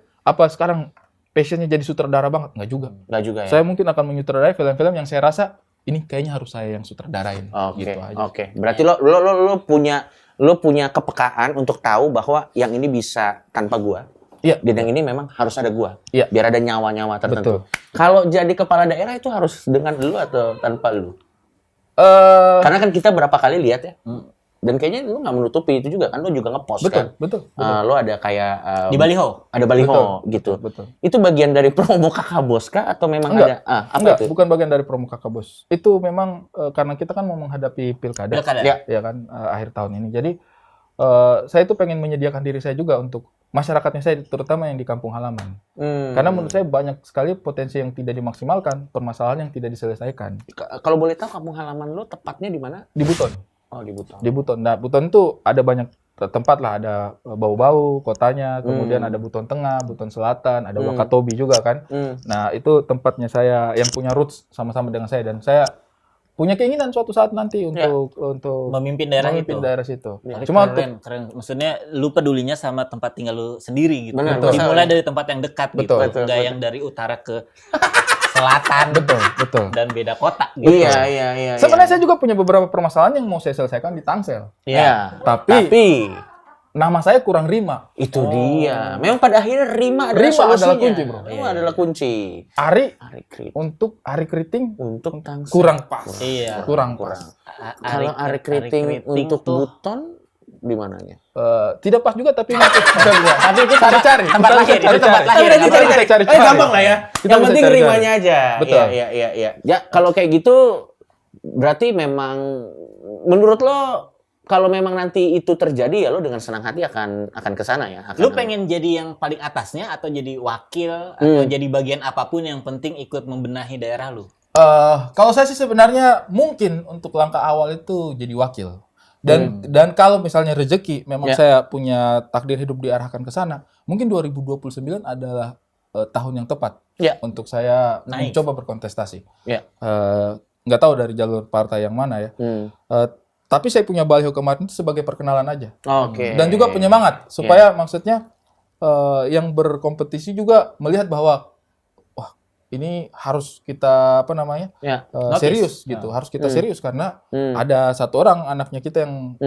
sekarang passionnya jadi sutradara banget, nggak juga. Nggak juga ya. Saya mungkin akan menyutradarai film-film yang saya rasa ini kayaknya harus saya yang sutradarain. Gitu aja. Oke. Berarti lo punya kepekaan untuk tahu bahwa yang ini bisa tanpa gua. Iya. Dan yang ini memang harus ada gua. Iya. Biar ada nyawa-nyawa tertentu. Betul. Kalau jadi kepala daerah itu harus dengan lu atau tanpa lu? Karena kan kita berapa kali lihat ya. Dan kayaknya lu nggak menutupi itu juga kan, lu juga ngepost kan. Betul. Lu ada kayak Di baliho. ada baliho gitu. Betul. Itu bagian dari promo Kakak Bos kah atau memang Enggak. ada Enggak, itu? bukan bagian dari promo Kakak Bos. Itu memang karena kita kan mau menghadapi pilkada. Ya kan akhir tahun ini. Jadi saya itu pengen menyediakan diri saya juga untuk masyarakatnya saya, terutama yang di kampung halaman. Karena menurut saya banyak sekali potensi yang tidak dimaksimalkan, permasalahan yang tidak diselesaikan. Kalau boleh tahu kampung halaman lu tepatnya di mana? Di Buton. Oh, di Buton. Di Buton. Nah, Buton itu ada banyak tempat lah, ada Bau-Bau kotanya, kemudian ada Buton Tengah, Buton Selatan, ada Wakatobi juga kan. Nah, itu tempatnya saya yang punya roots sama-sama dengan saya, dan saya punya keinginan suatu saat nanti untuk Memimpin daerah situ. Ya. Cuma keren. Maksudnya lu pedulinya sama tempat tinggal lu sendiri gitu. Benar, Dimulai dari tempat yang dekat gitu. Betul. Enggak yang dari utara ke selatan. betul. Dan beda kota gitu. Iya. Sebenarnya saya juga punya beberapa permasalahan yang mau saya selesaikan di Tangsel. Iya. Tapi nama saya kurang rima. Itu dia. Memang pada akhirnya rima Adalah kunci, bro. Rima adalah kunci. Ari Untuk Ari Keriting untuk Tangsel. kurang pas. Iya. Kurang pas. Kalau Ari Keriting untuk Buton di mananya? Tidak pas juga, tapi nanti Tapi itu cari-cari. tempat lahir. Itu tempat lahir. Kita bisa cari-cari. Gampang lah ya. Kita Yang bisa penting cari-cari. rimanya aja. Betul. Iya. Ya, kalau kayak gitu berarti memang menurut lo kalau memang nanti itu terjadi ya lo dengan senang hati akan ke sana ya. Lu pengen jadi yang paling atasnya atau jadi wakil atau jadi bagian apapun yang penting ikut membenahi daerah lu? Kalau saya sih sebenarnya mungkin untuk langkah awal itu jadi wakil. Dan kalau misalnya rezeki memang saya punya takdir hidup diarahkan ke sana, mungkin 2029 adalah tahun yang tepat untuk saya mencoba berkontestasi. Nggak tahu dari jalur partai yang mana ya. Tapi saya punya baliho kemarin itu sebagai perkenalan aja. Dan juga penyemangat supaya maksudnya yang berkompetisi juga melihat bahwa ini harus kita serius gitu, harus kita serius karena ada satu orang anaknya kita yang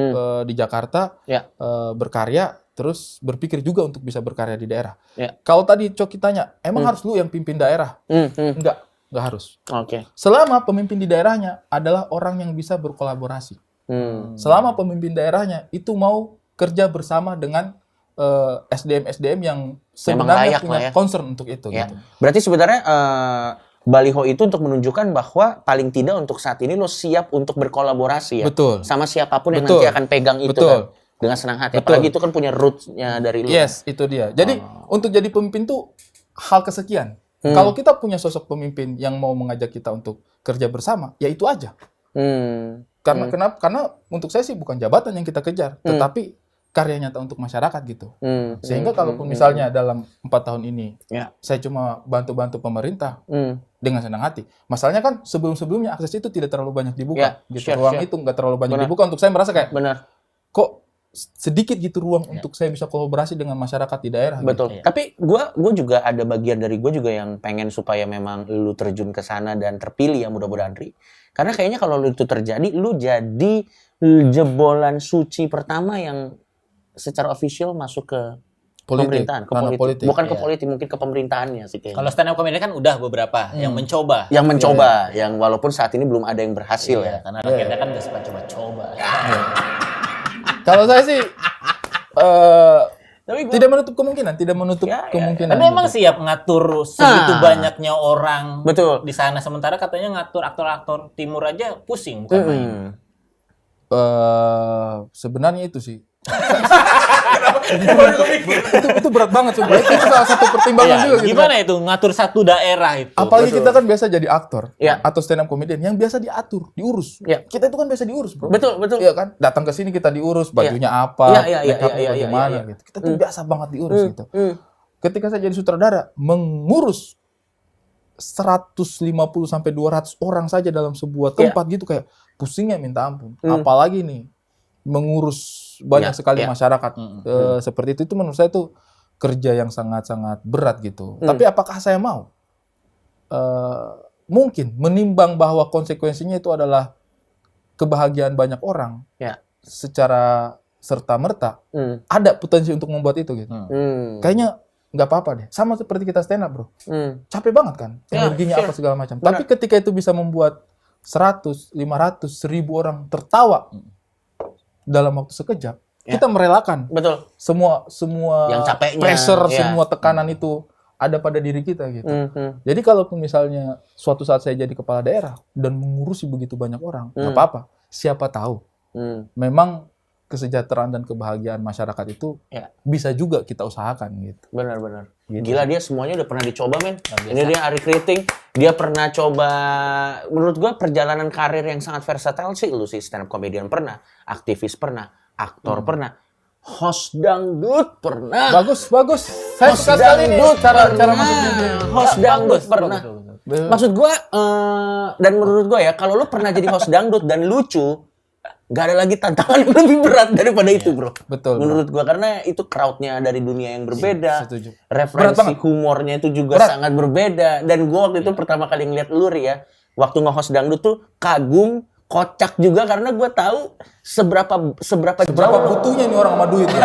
di Jakarta berkarya, terus berpikir juga untuk bisa berkarya di daerah. Kalau tadi Coki tanya, emang harus lu yang pimpin daerah? Enggak harus. Selama pemimpin di daerahnya adalah orang yang bisa berkolaborasi. Selama pemimpin daerahnya itu mau kerja bersama dengan SDM yang sebenarnya punya concern untuk itu. Gitu. Berarti sebenarnya baliho itu untuk menunjukkan bahwa paling tidak untuk saat ini lo siap untuk berkolaborasi ya. Betul. Sama siapapun yang nanti akan pegang itu kan. Dengan senang hati. Apalagi itu kan punya roots-nya dari lo. Yes, itu dia. Jadi untuk jadi pemimpin tuh hal kesekian. Kalau kita punya sosok pemimpin yang mau mengajak kita untuk kerja bersama, ya itu aja. Karena untuk saya sih bukan jabatan yang kita kejar, tetapi karya nyata untuk masyarakat gitu. Sehingga kalaupun misalnya dalam 4 tahun ini saya cuma bantu-bantu pemerintah dengan senang hati. Masalahnya kan sebelum-sebelumnya akses itu tidak terlalu banyak dibuka. Ruang itu nggak terlalu banyak dibuka. Untuk saya merasa kayak kok sedikit gitu ruang untuk saya bisa kolaborasi dengan masyarakat di daerah. Betul. Gitu. Tapi gue juga ada bagian dari gue juga yang pengen supaya memang lu terjun ke sana dan terpilih ya mudah-mudahan Ri. Karena kayaknya kalau itu terjadi, lu jadi jebolan suci pertama yang secara official masuk ke pemerintahan, ke politik. Bukan ke politik, mungkin ke pemerintahannya sih kayaknya. Kalau stand up comedy kan udah beberapa yang mencoba. Yang mencoba, yang walaupun saat ini belum ada yang berhasil Iya, ya. karena rakyatnya kan gak suka coba-coba. Kalau saya sih Tapi gua, tidak menutup kemungkinan, kemungkinan. Tapi emang siap ngatur segitu banyaknya orang Betul. di sana, sementara katanya ngatur aktor-aktor timur aja pusing bukan main. Sebenarnya itu sih. itu berat banget coba. Itu salah satu pertimbangan Iya, juga gitu. gimana itu ngatur satu daerah itu? Apalagi kita kan biasa jadi aktor Iya. atau stand up comedian yang biasa diatur, diurus. Iya. Kita itu kan biasa diurus, Bro. Betul. Iya kan? Datang ke sini kita diurus, bajunya apa, Iya, make-upnya bagaimana gitu. Kita tuh biasa banget diurus gitu. Ketika saya jadi sutradara, mengurus 150 sampai 200 orang saja dalam sebuah tempat gitu kayak pusingnya minta ampun. Apalagi nih mengurus banyak sekali masyarakat seperti itu menurut saya itu kerja yang sangat-sangat berat gitu. Tapi apakah saya mau? Mungkin menimbang bahwa konsekuensinya itu adalah kebahagiaan banyak orang secara serta-merta, ada potensi untuk membuat itu gitu. Kayaknya nggak apa-apa deh. Sama seperti kita stand up, Bro. Capek banget kan, energinya apa segala macam. Tapi ketika itu bisa membuat 100, 500, 1000 orang tertawa dalam waktu sekejap, kita merelakan Betul. semua Yang capeknya, pressure, ya. semua tekanan itu ada pada diri kita gitu. Jadi kalaupun misalnya suatu saat saya jadi kepala daerah dan mengurusi begitu banyak orang, nggak apa-apa. Siapa tahu memang kesejahteraan dan kebahagiaan masyarakat itu bisa juga kita usahakan gitu. Benar-benar. Gila dia semuanya udah pernah dicoba, men. Ini dia Ari Kriting, dia pernah coba, menurut gua perjalanan karir yang sangat versatile sih lu sih, stand up comedian pernah, aktivis pernah, aktor pernah, host dangdut pernah. Bagus. Saya Host suka sekali nih dangdut cara pernah. masuknya. Host dangdut pernah. Betul. Maksud gua dan menurut gua ya, kalau lu pernah jadi host dangdut dan lucu, nggak ada lagi tantangan yang lebih berat daripada itu, Bro. Betul. Menurut gua karena itu crowd-nya dari dunia yang berbeda. Setuju. Referensi humornya itu juga sangat berbeda. Dan gua waktu itu pertama kali ngeliat lu Ri, ya, waktu nge-host dangdut tuh kagum, kocak juga karena gua tahu seberapa Berapa butuhnya nih orang sama duit ya?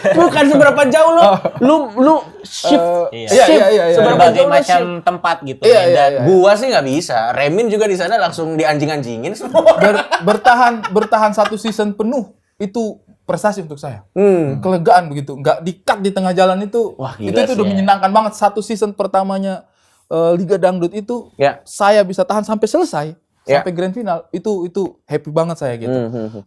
bukan seberapa jauh lu shift Iya. seberapa Berbagai jauh lu macam shift. tempat gitu. Iya. Gua sih nggak bisa. Remin juga di sana langsung dianjing-anjingin semua. bertahan satu season penuh itu prestasi untuk saya. Kelegaan begitu, nggak di-cut di tengah jalan itu. Wah, itu gila sih, udah menyenangkan banget. Satu season pertamanya Liga Dangdut itu saya bisa tahan sampai selesai. Sampai grand final itu happy banget saya gitu.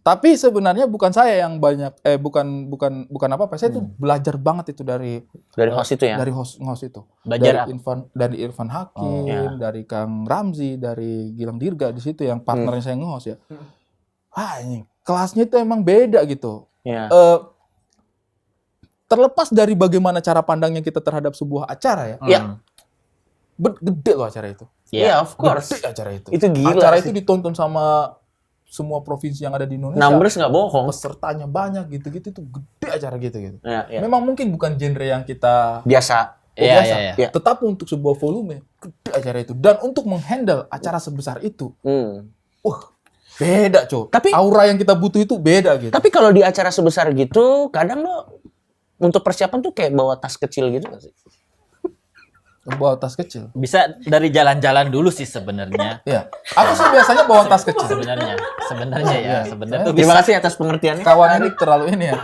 Tapi sebenarnya bukan saya yang banyak bukan apa-apa. Saya tuh belajar banget itu dari host itu ya. Dari host itu. Belajar Dari Irfan Hakim, dari Kang Ramzi, dari Gilang Dirga di situ yang partnernya saya nge-host ya. Ini kelasnya itu emang beda gitu. Terlepas dari bagaimana cara pandangnya kita terhadap sebuah acara ya. Gede loh acara itu. Iya, of course. Gede acara itu. Itu gila acara sih. itu ditonton sama semua provinsi yang ada di Indonesia. Numbers nggak bohong. Pesertanya banyak gitu-gitu itu gede acara gitu. Iya. Memang mungkin bukan genre yang kita Biasa. Iya. Tetapi untuk sebuah volume gede acara itu dan untuk menghandle acara sebesar itu, beda cow. Tapi- aura yang kita butuh itu beda gitu. Tapi kalau di acara sebesar gitu, kadang lo untuk persiapan tuh kayak bawa tas kecil gitu nggak sih? Bawa tas kecil. Bisa dari jalan-jalan dulu sih sebenarnya. Iya. Aku sih biasanya bawa tas kecil. Sebenarnya tuh Terima bisa. kasih atas pengertiannya. Kawan ini terlalu ini ya.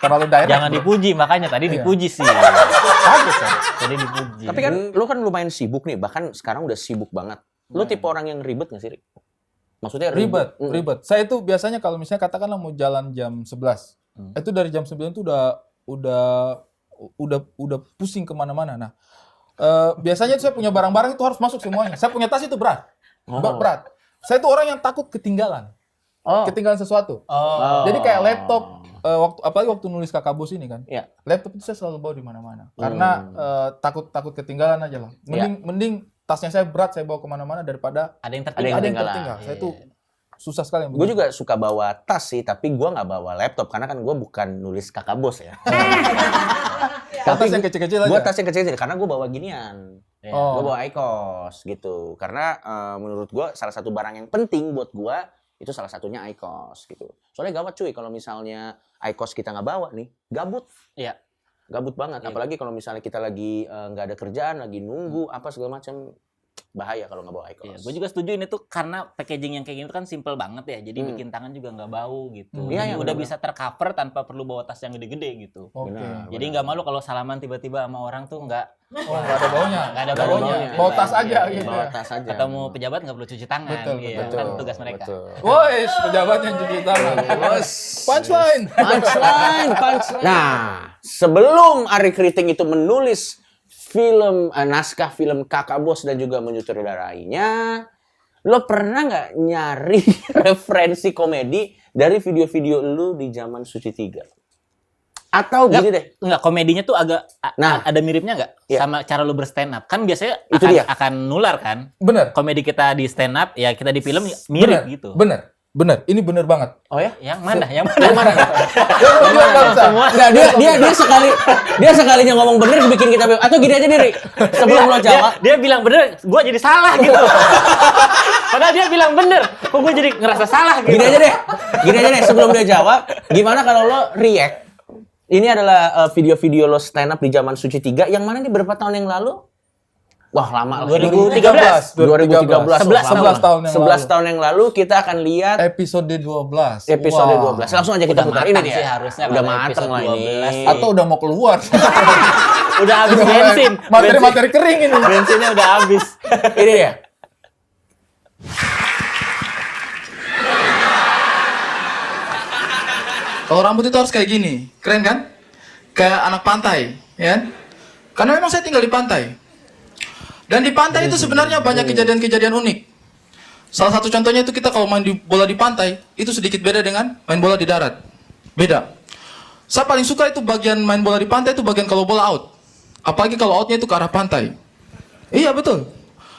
terlalu direct. Jangan dipuji, makanya tadi dipuji sih. Bagus ya. Tadi dipuji. Tapi kan lo kan lumayan sibuk nih, bahkan sekarang udah sibuk banget. Lo tipe orang yang ribet nggak sih, Rik? Maksudnya Ribet. Saya itu biasanya kalau misalnya katakanlah mau jalan jam 11. Itu dari jam 9 itu udah pusing kemana-mana. Nah, biasanya saya punya barang-barang itu harus masuk semuanya. Saya punya tas itu berat. Berat. Saya itu orang yang takut ketinggalan. Ketinggalan sesuatu. Jadi kayak laptop, apalagi waktu nulis Kakak Bos ini kan. Iya. Laptop itu saya selalu bawa di mana-mana. Karena takut ketinggalan aja lah. Mending tasnya saya berat, saya bawa kemana-mana daripada ada yang ada yang tertinggal. tertinggal. Saya tuh susah sekali. Gue juga suka bawa tas sih, tapi gue nggak bawa laptop karena kan gue bukan nulis kakak bos ya. Tas yang kecil-kecil aja. Gue tas yang kecil-kecil karena gue bawa ginian. Oh. Gue bawa IQOS gitu. Karena menurut gue salah satu barang yang penting buat gue itu salah satunya IQOS gitu. Soalnya gawat cuy kalau misalnya IQOS kita nggak bawa nih, gabut. Iya. Gabut banget. Iya. Apalagi kalau misalnya kita lagi nggak ada kerjaan, lagi nunggu apa segala macam. Bahaya kalau nggak bawa Iya, IQOS. gue juga setuju ini tuh karena packaging yang kayak gini tuh kan simple banget ya. Jadi bikin tangan juga nggak bau gitu. Iya, Jadi iya, udah bener. bisa tercover tanpa perlu bawa tas yang gede-gede gitu. Oke. Benar. Jadi nggak malu kalau salaman tiba-tiba sama orang tuh nggak Oh, nggak ada baunya. Nggak ada Nggak ada baunya. baunya. Bawa tas aja Iya, gitu. Bawa ya. tas aja. Ketemu pejabat nggak perlu cuci tangan. Betul, Iya, betul. kan tugas mereka. Betul. Wois, pejabat yang cuci tangan. Punchline. Punchline. Nah, sebelum Ari Kriting itu menulis film naskah film Kakak Bos dan juga menyutradarainnya, lo pernah nggak nyari referensi komedi dari video-video lu di zaman Suci 3? Atau gini deh, Enggak, komedinya tuh agak Nah. ada miripnya nggak Iya. sama cara lu berstand up? Kan biasanya Itu dia. akan nular kan? Bener. Komedi kita di stand up ya kita di film mirip Bener. gitu. Bener. Ini bener banget. oh ya? Yang mana? Yang mana? Semua. Nggak, dia sekalinya ngomong bener bikin kita atau gini aja diri sebelum lo jawab. Dia bilang bener, gue jadi salah gitu. Padahal dia bilang bener, kok gue jadi ngerasa salah gitu. Gini aja deh sebelum dia jawab, gimana kalau lo react? Ini adalah video-video lo stand up di zaman Suci 3 yang mana nih berapa tahun yang lalu? Wah, lama lah. 2013. 11 tahun yang 11 lalu. tahun yang lalu kita akan lihat Episode 12. episode Wah. 12. Langsung aja kita Udah putar. matang Ini sih dia. harusnya Udah kalau matang episode lah ini. 12. Atau udah mau keluar. Udah habis bensin. Materi-materi kering ini. Bensinnya udah habis. Ini dia. Kalau rambut itu harus kayak gini, keren kan? Kayak anak pantai, ya? Karena memang saya tinggal di pantai. Dan di pantai itu sebenarnya banyak kejadian-kejadian unik. Salah satu contohnya itu kita kalau main bola di pantai, itu sedikit beda dengan main bola di darat. Beda. Saya paling suka itu bagian main bola di pantai itu bagian kalau bola out. Apalagi kalau outnya itu ke arah pantai. Iya betul.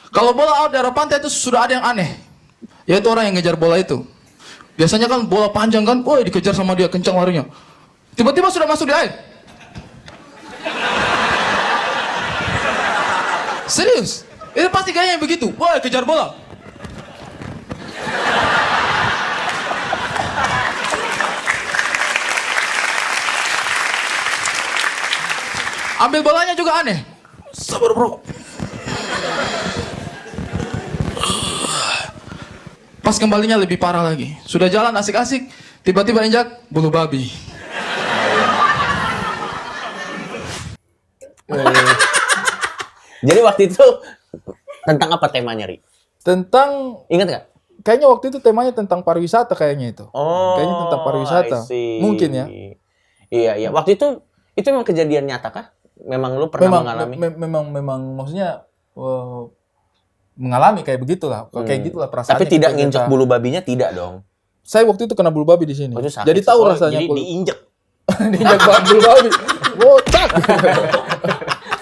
Kalau bola out di arah pantai itu sudah ada yang aneh. Yaitu orang yang ngejar bola itu. Biasanya kan bola panjang kan, woi dikejar sama dia kencang larinya. Tiba-tiba sudah masuk di air. Serius? Itu pasti gayanya begitu. Woi kejar bola. Ambil bolanya juga aneh. Sabar bro. Pas kembalinya lebih parah lagi. Sudah jalan asik-asik, tiba-tiba injak bulu babi. Jadi waktu itu tentang apa temanya, Ri? Tentang, Ingat nggak? kayaknya waktu itu temanya tentang pariwisata kayaknya itu. Oh, Kayaknya tentang pariwisata. I see. Mungkin ya. Iya. Waktu itu memang kejadian nyata kah? Memang lu pernah mengalami? Memang maksudnya mengalami kayak begitulah. Kayak gitulah perasaannya. Tapi tidak ketika nginjek kita- bulu babinya, tidak dong. Saya waktu itu kena bulu babi di sini. Oh, itu sakit. Jadi tahu Oh, rasanya jadi diinjek. diinjak bulu babi. Botak.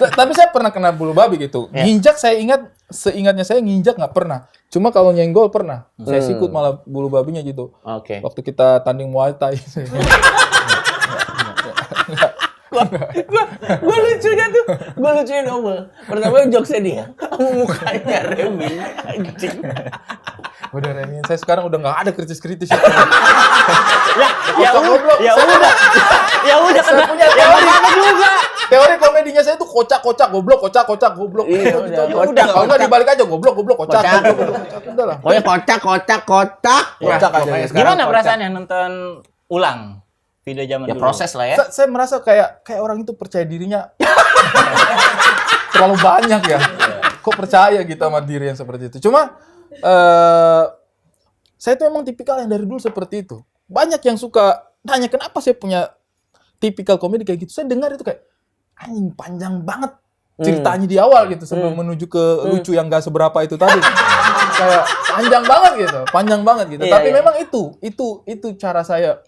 Tapi saya pernah kena bulu babi gitu. Ya. Nginjak seingatnya saya nginjak nggak pernah. Cuma kalau nyenggol pernah. Saya sikut malah bulu babinya gitu. Oke. Waktu kita tanding Muay Thai. Gue lucunya double. Pertama jokesnya dia, sama mukanya Remin, anjing. Udah Remin, saya sekarang udah nggak ada kritis-kritis. Ya udah. Saya punya teori juga. Teori komedinya saya tuh kocak-kocak goblok. Iya, Gitu. udah, Udah, kalau nggak dibalik aja goblok, kocak. Kocak. Udah lah. Pokoknya kocak. Kocak aja. Pokoknya sekarang Gimana kocak. perasaannya nonton ulang video zaman Ya dulu? proses lah ya. Saya merasa kayak orang itu percaya dirinya terlalu banyak ya. Kok percaya gitu sama diri yang seperti itu. Cuma saya tuh emang tipikal yang dari dulu seperti itu. Banyak yang suka nanya kenapa saya punya tipikal komedi kayak gitu. Saya dengar itu kayak anjing panjang banget ceritanya di awal gitu sebelum menuju ke lucu yang gak seberapa itu tadi. Kayak panjang banget gitu. Iya, Tapi iya. memang itu cara saya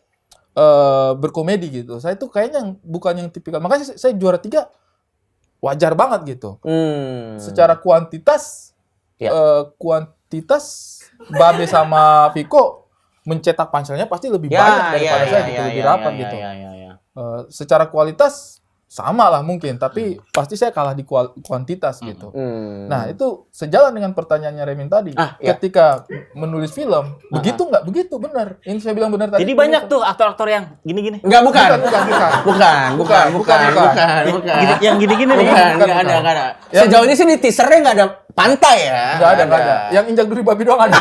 berkomedi gitu. Saya tuh kayaknya bukan yang tipikal. Makanya saya juara 3 wajar banget gitu. Secara kuantitas Ya. kuantitas Babe sama Viko mencetak punchline-nya pasti lebih banyak daripada saya gitu, lebih rapat gitu. Secara kualitas sama lah mungkin, tapi pasti saya kalah di kuantitas gitu. Nah, itu sejalan dengan pertanyaannya Remin tadi. Ketika menulis film, begitu nggak? Begitu, benar. Ini saya bilang benar tadi. Jadi banyak tuh aktor-aktor yang gini-gini. Enggak, bukan. Bukan. Yang gini-gini nih. Bukan, enggak ada. Sejauh ini sih di teasernya enggak ada pantai ya. Enggak ada. Yang injak duri babi doang ada.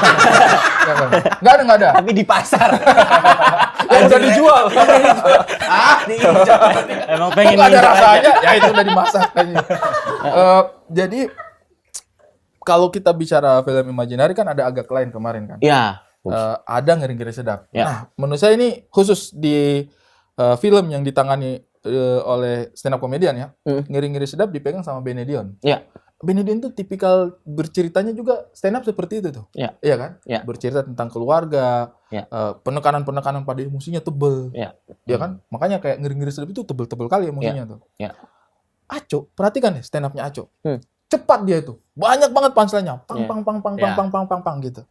Enggak ada. Tapi di pasar. Yang udah dijual. Diinjak. Emang pengen Nggak ada nginjak aja. rasanya, ya itu udah dimasak aja. Jadi kalau kita bicara film Imaginary kan ada agak lain kemarin kan. Iya. Ada Ngeri-Ngeri Sedap. Ya. Nah, menurut saya ini khusus di film yang ditangani oleh stand up comedian ya. Ngeri-Ngeri Sedap dipegang sama Benedion. Iya. Benedion tuh tipikal berceritanya juga stand up seperti itu tuh. Iya. Iya kan? Iya. Bercerita tentang keluarga, Iya. penekanan-penekanan pada emosinya tebel. Iya. Iya kan? Makanya kayak Ngeri-Ngeri Sedap itu tebel-tebel kali emosinya tuh. Iya. Aco, perhatikan deh stand up-nya Aco. Cepat dia itu. Banyak banget punchline-nya. Iya. Pang gitu.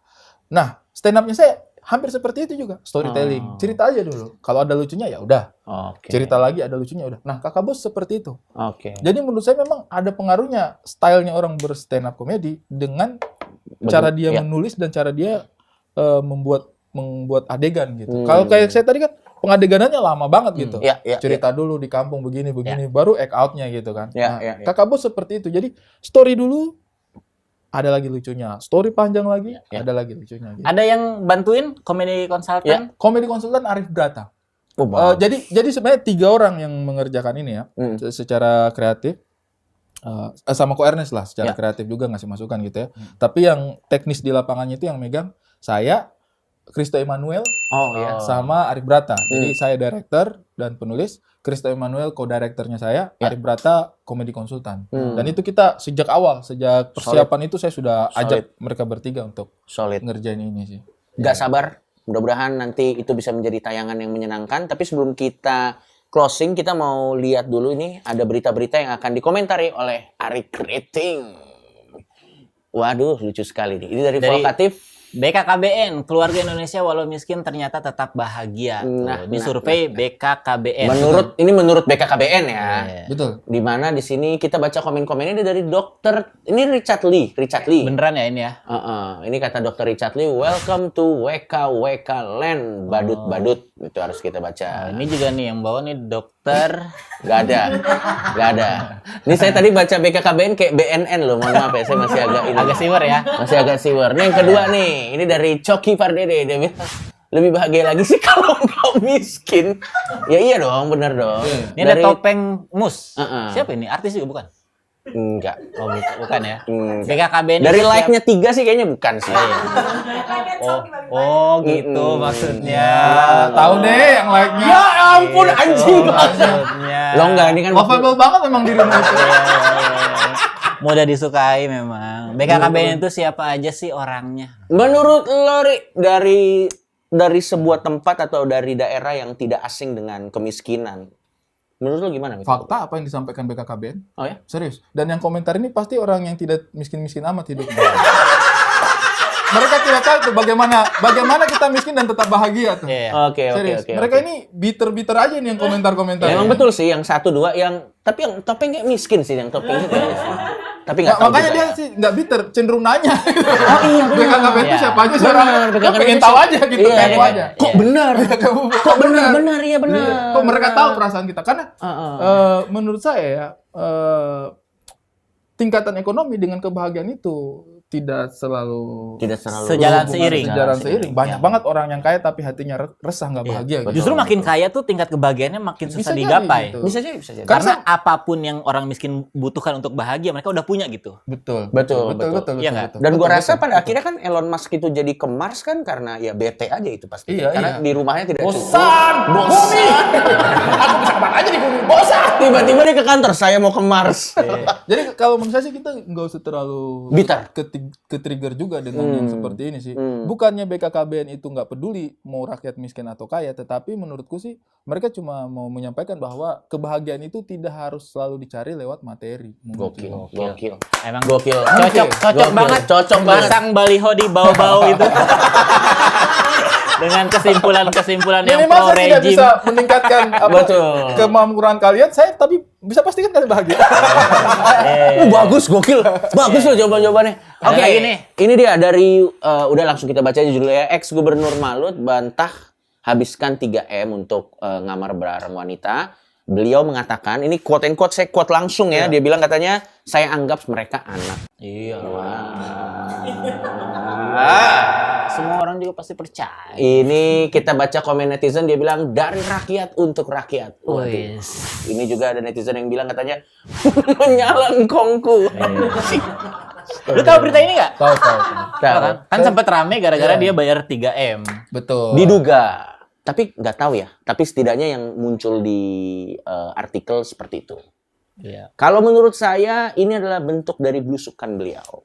Nah, stand up-nya saya hampir seperti itu juga. Storytelling. Cerita aja dulu. Kalau ada lucunya ya udah. Oke. Cerita lagi ada lucunya udah. Nah, Kakak Bos seperti itu. Oke. Jadi menurut saya memang ada pengaruhnya stylenya orang ber-stand up comedy dengan cara dia menulis dan cara dia membuat adegan gitu. Kalau kayak saya tadi kan pengadeganannya lama banget gitu. Cerita dulu di kampung begini baru act out-nya gitu kan. Kakak Bos seperti itu. Jadi story dulu ada lagi lucunya. Story panjang lagi ada lagi lucunya gitu. Ada yang bantuin komedi konsultan? Komedi konsultan Arif Brata. Wow. Jadi sebenarnya 3 orang yang mengerjakan ini ya secara kreatif. Sama Ko Ernest lah secara kreatif juga ngasih masukan gitu ya. Tapi yang teknis di lapangannya itu yang megang saya, Christo Emmanuel, sama Arif Brata. Jadi saya director dan penulis, Christo Emmanuel co-directornya saya, Arif Brata komedi konsultan. Dan itu kita sejak awal, sejak persiapan itu saya sudah ajak mereka bertiga untuk ngerjain ini sih. Gak sabar. Mudah-mudahan nanti itu bisa menjadi tayangan yang menyenangkan. Tapi sebelum kita closing, kita mau lihat dulu ini ada berita-berita yang akan dikomentari oleh Ari Kriting. Waduh, lucu sekali nih. Ini dari Provokatif. BKKBN, keluarga Indonesia walau miskin ternyata tetap bahagia. Ini survei BKKBN. Menurut BKKBN ya. Betul. Di mana di sini kita baca komen-komen ini dari dokter ini Richard Lee. Beneran ya ini ya? Ini kata dokter Richard Lee, welcome to WKWK Land badut-badut. Itu harus kita baca. Ini juga nih yang bawa nih dokter. Gak ada. Ini saya tadi baca BKKBN kayak BNN loh, mohon maaf ya, saya masih agak siwer ya. Masih agak siwer. Nih yang kedua nih, ini dari Coki Pardede, dia bilang lebih bahagia lagi sih kalau nggak miskin. Ya iya dong, bener dong. Ini dari... ada topeng mus. Siapa ini? Artis juga bukan? Enggak. Oh, bukan ya? BKKBN. Dari like-nya 3 sih kayaknya bukan sih. Oh gitu maksudnya. Tahu deh yang like-nya. Ya ampun anjing. Maksudnya. Lo enggak, ini kan lovable banget memang dirimu itu. Mudah disukai memang. BKKBN itu siapa aja sih orangnya? Menurut lo, dari sebuah tempat atau dari daerah yang tidak asing dengan kemiskinan, menurut lo gimana? Fakta apa yang disampaikan BKKBN? Oh ya? Serius. Dan yang komentar ini pasti orang yang tidak miskin-miskin amat hidupnya. Mereka tidak tahu tuh bagaimana kita miskin dan tetap bahagia tuh. Oke. Mereka ini bitter aja nih yang komentar-komentar. Emang betul sih yang 1-2 tapi yang topeng kayak miskin sih yang topeng itu. Tapi nggak tahu makanya juga dia ya. sih nggak bitter, cenderung nanya. Oh iya benar. BKKBN itu siapa aja sih orang? Dia pengen tahu aja gitu, kepo aja. Kok benar? Kok benar? Iya benar. Kok mereka tahu perasaan kita? Karena menurut saya ya tingkatan ekonomi dengan kebahagiaan itu tidak selalu sejalan seiring. Banyak banget orang yang kaya tapi hatinya resah, nggak bahagia. Gitu. Justru makin kaya tuh tingkat kebahagiaannya makin susah digapai. Gitu. Bisa jadi. Karena apapun yang orang miskin butuhkan untuk bahagia, mereka udah punya gitu. Betul. Iya nggak? Dan gua rasa pada akhirnya kan Elon Musk itu jadi ke Mars kan karena ya bete aja itu pasti. Karena di rumahnya tidak bosan. Aku bisa kemana aja di bumi, bosan. Tiba-tiba dia ke kantor, saya mau ke Mars. Jadi kalau menurut saya sih kita nggak usah terlalu bitter. Ke-trigger juga dengan yang seperti ini sih. Bukannya BKKBN itu nggak peduli mau rakyat miskin atau kaya, tetapi menurutku sih mereka cuma mau menyampaikan bahwa kebahagiaan itu tidak harus selalu dicari lewat materi. Gokil. Emang gokil. Cocok banget. Pasang baliho di bau-bau itu. Dengan kesimpulan-kesimpulan yang Minimal pro saya tidak rejim. bisa meningkatkan Betul. kemakmuran kalian, saya tapi bisa pastikan kalian bahagia. Bagus, gokil. Bagus loh jawaban-jawabannya. Ada Oke, lagi nih. ini dia dari udah langsung kita baca aja judulnya. Ex Gubernur Malut bantah habiskan 3M untuk ngamar bareng wanita. Beliau mengatakan, ini quote and quote, saya quote langsung ya. Dia bilang katanya, saya anggap mereka anak. Iya. Semua orang juga pasti percaya. Ini kita baca komen netizen, dia bilang dari rakyat untuk rakyat. Waduh. Wis. Ini juga ada netizen yang bilang katanya menyalang kongku. Lu tahu berita ini nggak? Tahu. Tahu kan? Kan sempat rame gara-gara dia bayar 3M. Betul. Diduga. Tapi nggak tahu ya. Tapi setidaknya yang muncul di artikel seperti itu. Iya. Kalau menurut saya ini adalah bentuk dari belusukan beliau.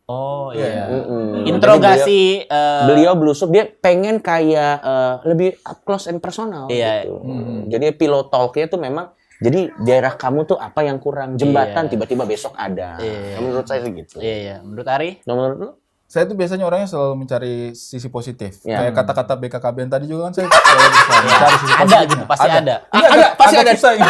Oh iya. Mm-mm. Interogasi Beliau belusuk, dia pengen kayak lebih up close and personal Iya. gitu. Jadi pillow talk-nya tuh memang jadi daerah kamu tuh apa yang kurang, jembatan Iya. tiba-tiba besok ada. Iya. Menurut saya sih gitu. Iya. Menurut Ari? Menurut lu? Saya tuh biasanya orangnya selalu mencari sisi positif. Ya. Kayak kata-kata BKKBN tadi juga kan saya selalu bisa mencari sisi Ada positifnya. gitu, pasti ada. Ini Pasti ada. Susah ini.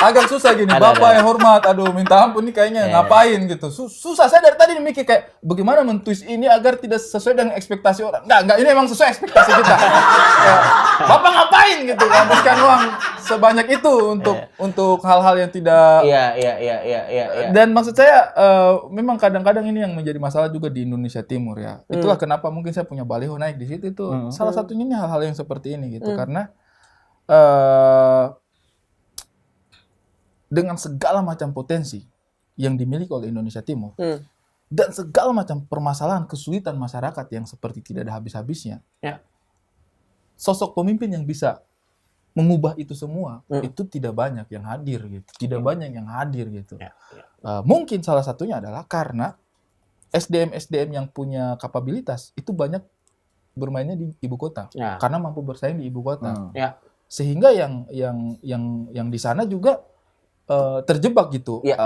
agak susah gini. Ada, Bapak ada. yang hormat, aduh minta ampun nih kayaknya ngapain gitu. Susah, saya dari tadi mikir kayak bagaimana mentwist ini agar tidak sesuai dengan ekspektasi orang. Enggak, ini emang sesuai ekspektasi kita. Kayak, Bapak ngapain gitu, habiskan uang sebanyak itu untuk hal-hal yang tidak. Iya. Dan maksud saya memang kadang-kadang ini yang menjadi masalah juga di Indonesia Timur ya. Itulah kenapa mungkin saya punya baliho naik di situ itu. Salah satunya ini hal-hal yang seperti ini gitu karena dengan segala macam potensi yang dimiliki oleh Indonesia Timur dan segala macam permasalahan kesulitan masyarakat yang seperti tidak ada habis-habisnya. Ya. Sosok pemimpin yang bisa mengubah itu semua itu tidak banyak yang hadir gitu. Tidak banyak yang hadir gitu. Ya. Mungkin salah satunya adalah karena SDM yang punya kapabilitas itu banyak bermainnya di ibu kota. Ya. Karena mampu bersaing di ibu kota. Ya. Sehingga yang di sana juga terjebak gitu. Ya.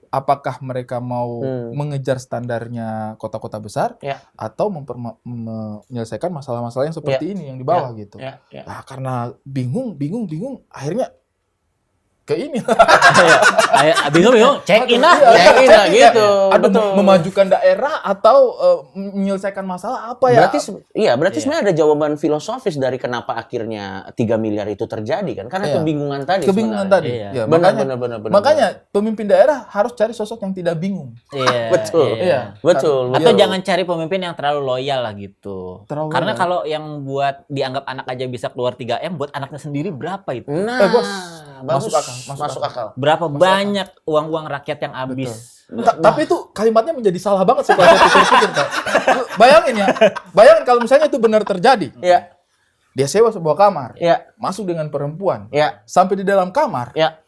Apakah mereka mau mengejar standarnya kota-kota besar Ya. atau menyelesaikan masalah-masalah yang seperti ini yang di bawah gitu. Ya. Nah, karena bingung, akhirnya ke ini. Bingung, check in lah. Check-in lah gitu. Ada Betul. memajukan daerah atau menyelesaikan masalah apa ya? Berarti sebenarnya ada jawaban filosofis dari kenapa akhirnya 3 miliar itu terjadi kan? Karena Iya. kebingungan tadi. Kebingungan sebenarnya. tadi. Iya. Ya, Benar. makanya pemimpin daerah harus cari sosok yang tidak bingung. Iya. Betul. Iya. Betul. Atau Iya. jangan cari pemimpin yang terlalu loyal lah gitu. Terlalu Karena loyal. kalau yang buat dianggap anak aja bisa keluar 3M, buat anaknya sendiri berapa itu? Nah, Bos. bagus. Masuk akal. Berapa banyak uang-uang rakyat yang habis? Tapi itu kalimatnya menjadi salah banget setelah saya pikir-pikir, Kak. Bayangin kalau misalnya itu benar terjadi. Iya. Dia sewa sebuah kamar, Iya. masuk dengan perempuan, Iya. sampai di dalam kamar, Iya.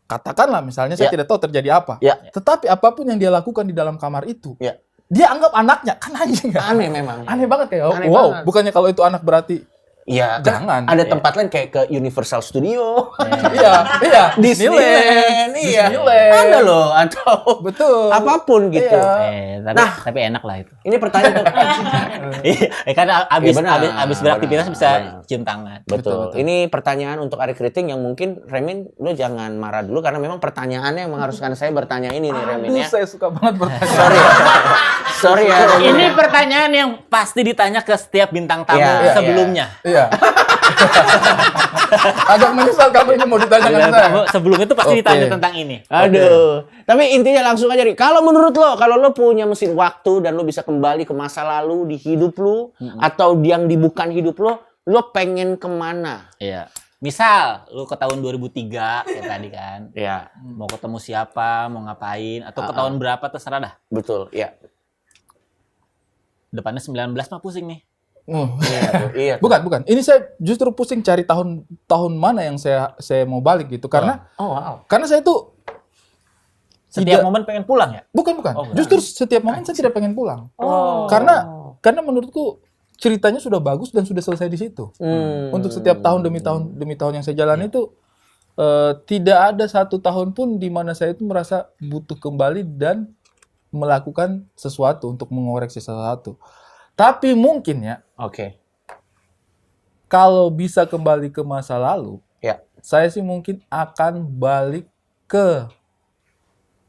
katakanlah misalnya saya Ya. tidak tahu terjadi apa. Ya. Tetapi apapun yang dia lakukan di dalam kamar itu, Iya. dia anggap anaknya. Kan anjing nggak? Aneh memang. Aneh banget kayak, Aneh wow, banget. bukannya kalau itu anak berarti. Iya. Jangan. Ada tempat lain kayak ke Universal Studio. Iya, Disneyland. Iya. Disneyland. Ada loh. Atau Betul. apapun gitu. Iya. Tapi enak lah itu. Ini pertanyaan tuh. Karena benar, abis beraktivitas benar, bisa benar. cium tangan. Betul. Betul. Ini pertanyaan untuk Ari Kriting yang mungkin Remin, lu jangan marah dulu karena memang pertanyaannya yang mengharuskan saya bertanya ini nih Remin ya. Saya suka banget bertanya. Sorry ya. Remin. Ini pertanyaan yang pasti ditanya ke setiap bintang tamu Iya, sebelumnya. Iya. Agak menyesal kamu ini mau ditanyakan Bintang saya. tamu sebelum itu pasti Oke. ditanya tentang ini. Aduh. Tapi intinya langsung aja, Ri. Kalau menurut lo, kalau lo punya mesin waktu dan lo bisa kembali ke masa lalu di hidup lo, atau yang di bukan hidup lo pengen kemana? Iya. Misal lu ke tahun 2003 kayak tadi kan. Ya, Mau ketemu siapa, mau ngapain, atau ke tahun berapa terserah dah. betul. Ya. Depannya 19 mah pusing nih. Iya. Bukan. Ini saya justru pusing cari tahun mana yang saya mau balik gitu. Karena Oh, wow. saya tuh Setiap tidak- momen pengen pulang ya? bukan. Oh, bukan. Justru setiap momen saya tidak pengen pulang. Oh. Karena menurutku ceritanya sudah bagus dan sudah selesai di situ. Untuk setiap tahun demi tahun yang saya jalani itu tidak ada satu tahun pun di mana saya itu merasa butuh kembali dan melakukan sesuatu untuk mengoreksi sesuatu. Tapi mungkin ya, Oke. kalau bisa kembali ke masa lalu, Ya. saya sih mungkin akan balik ke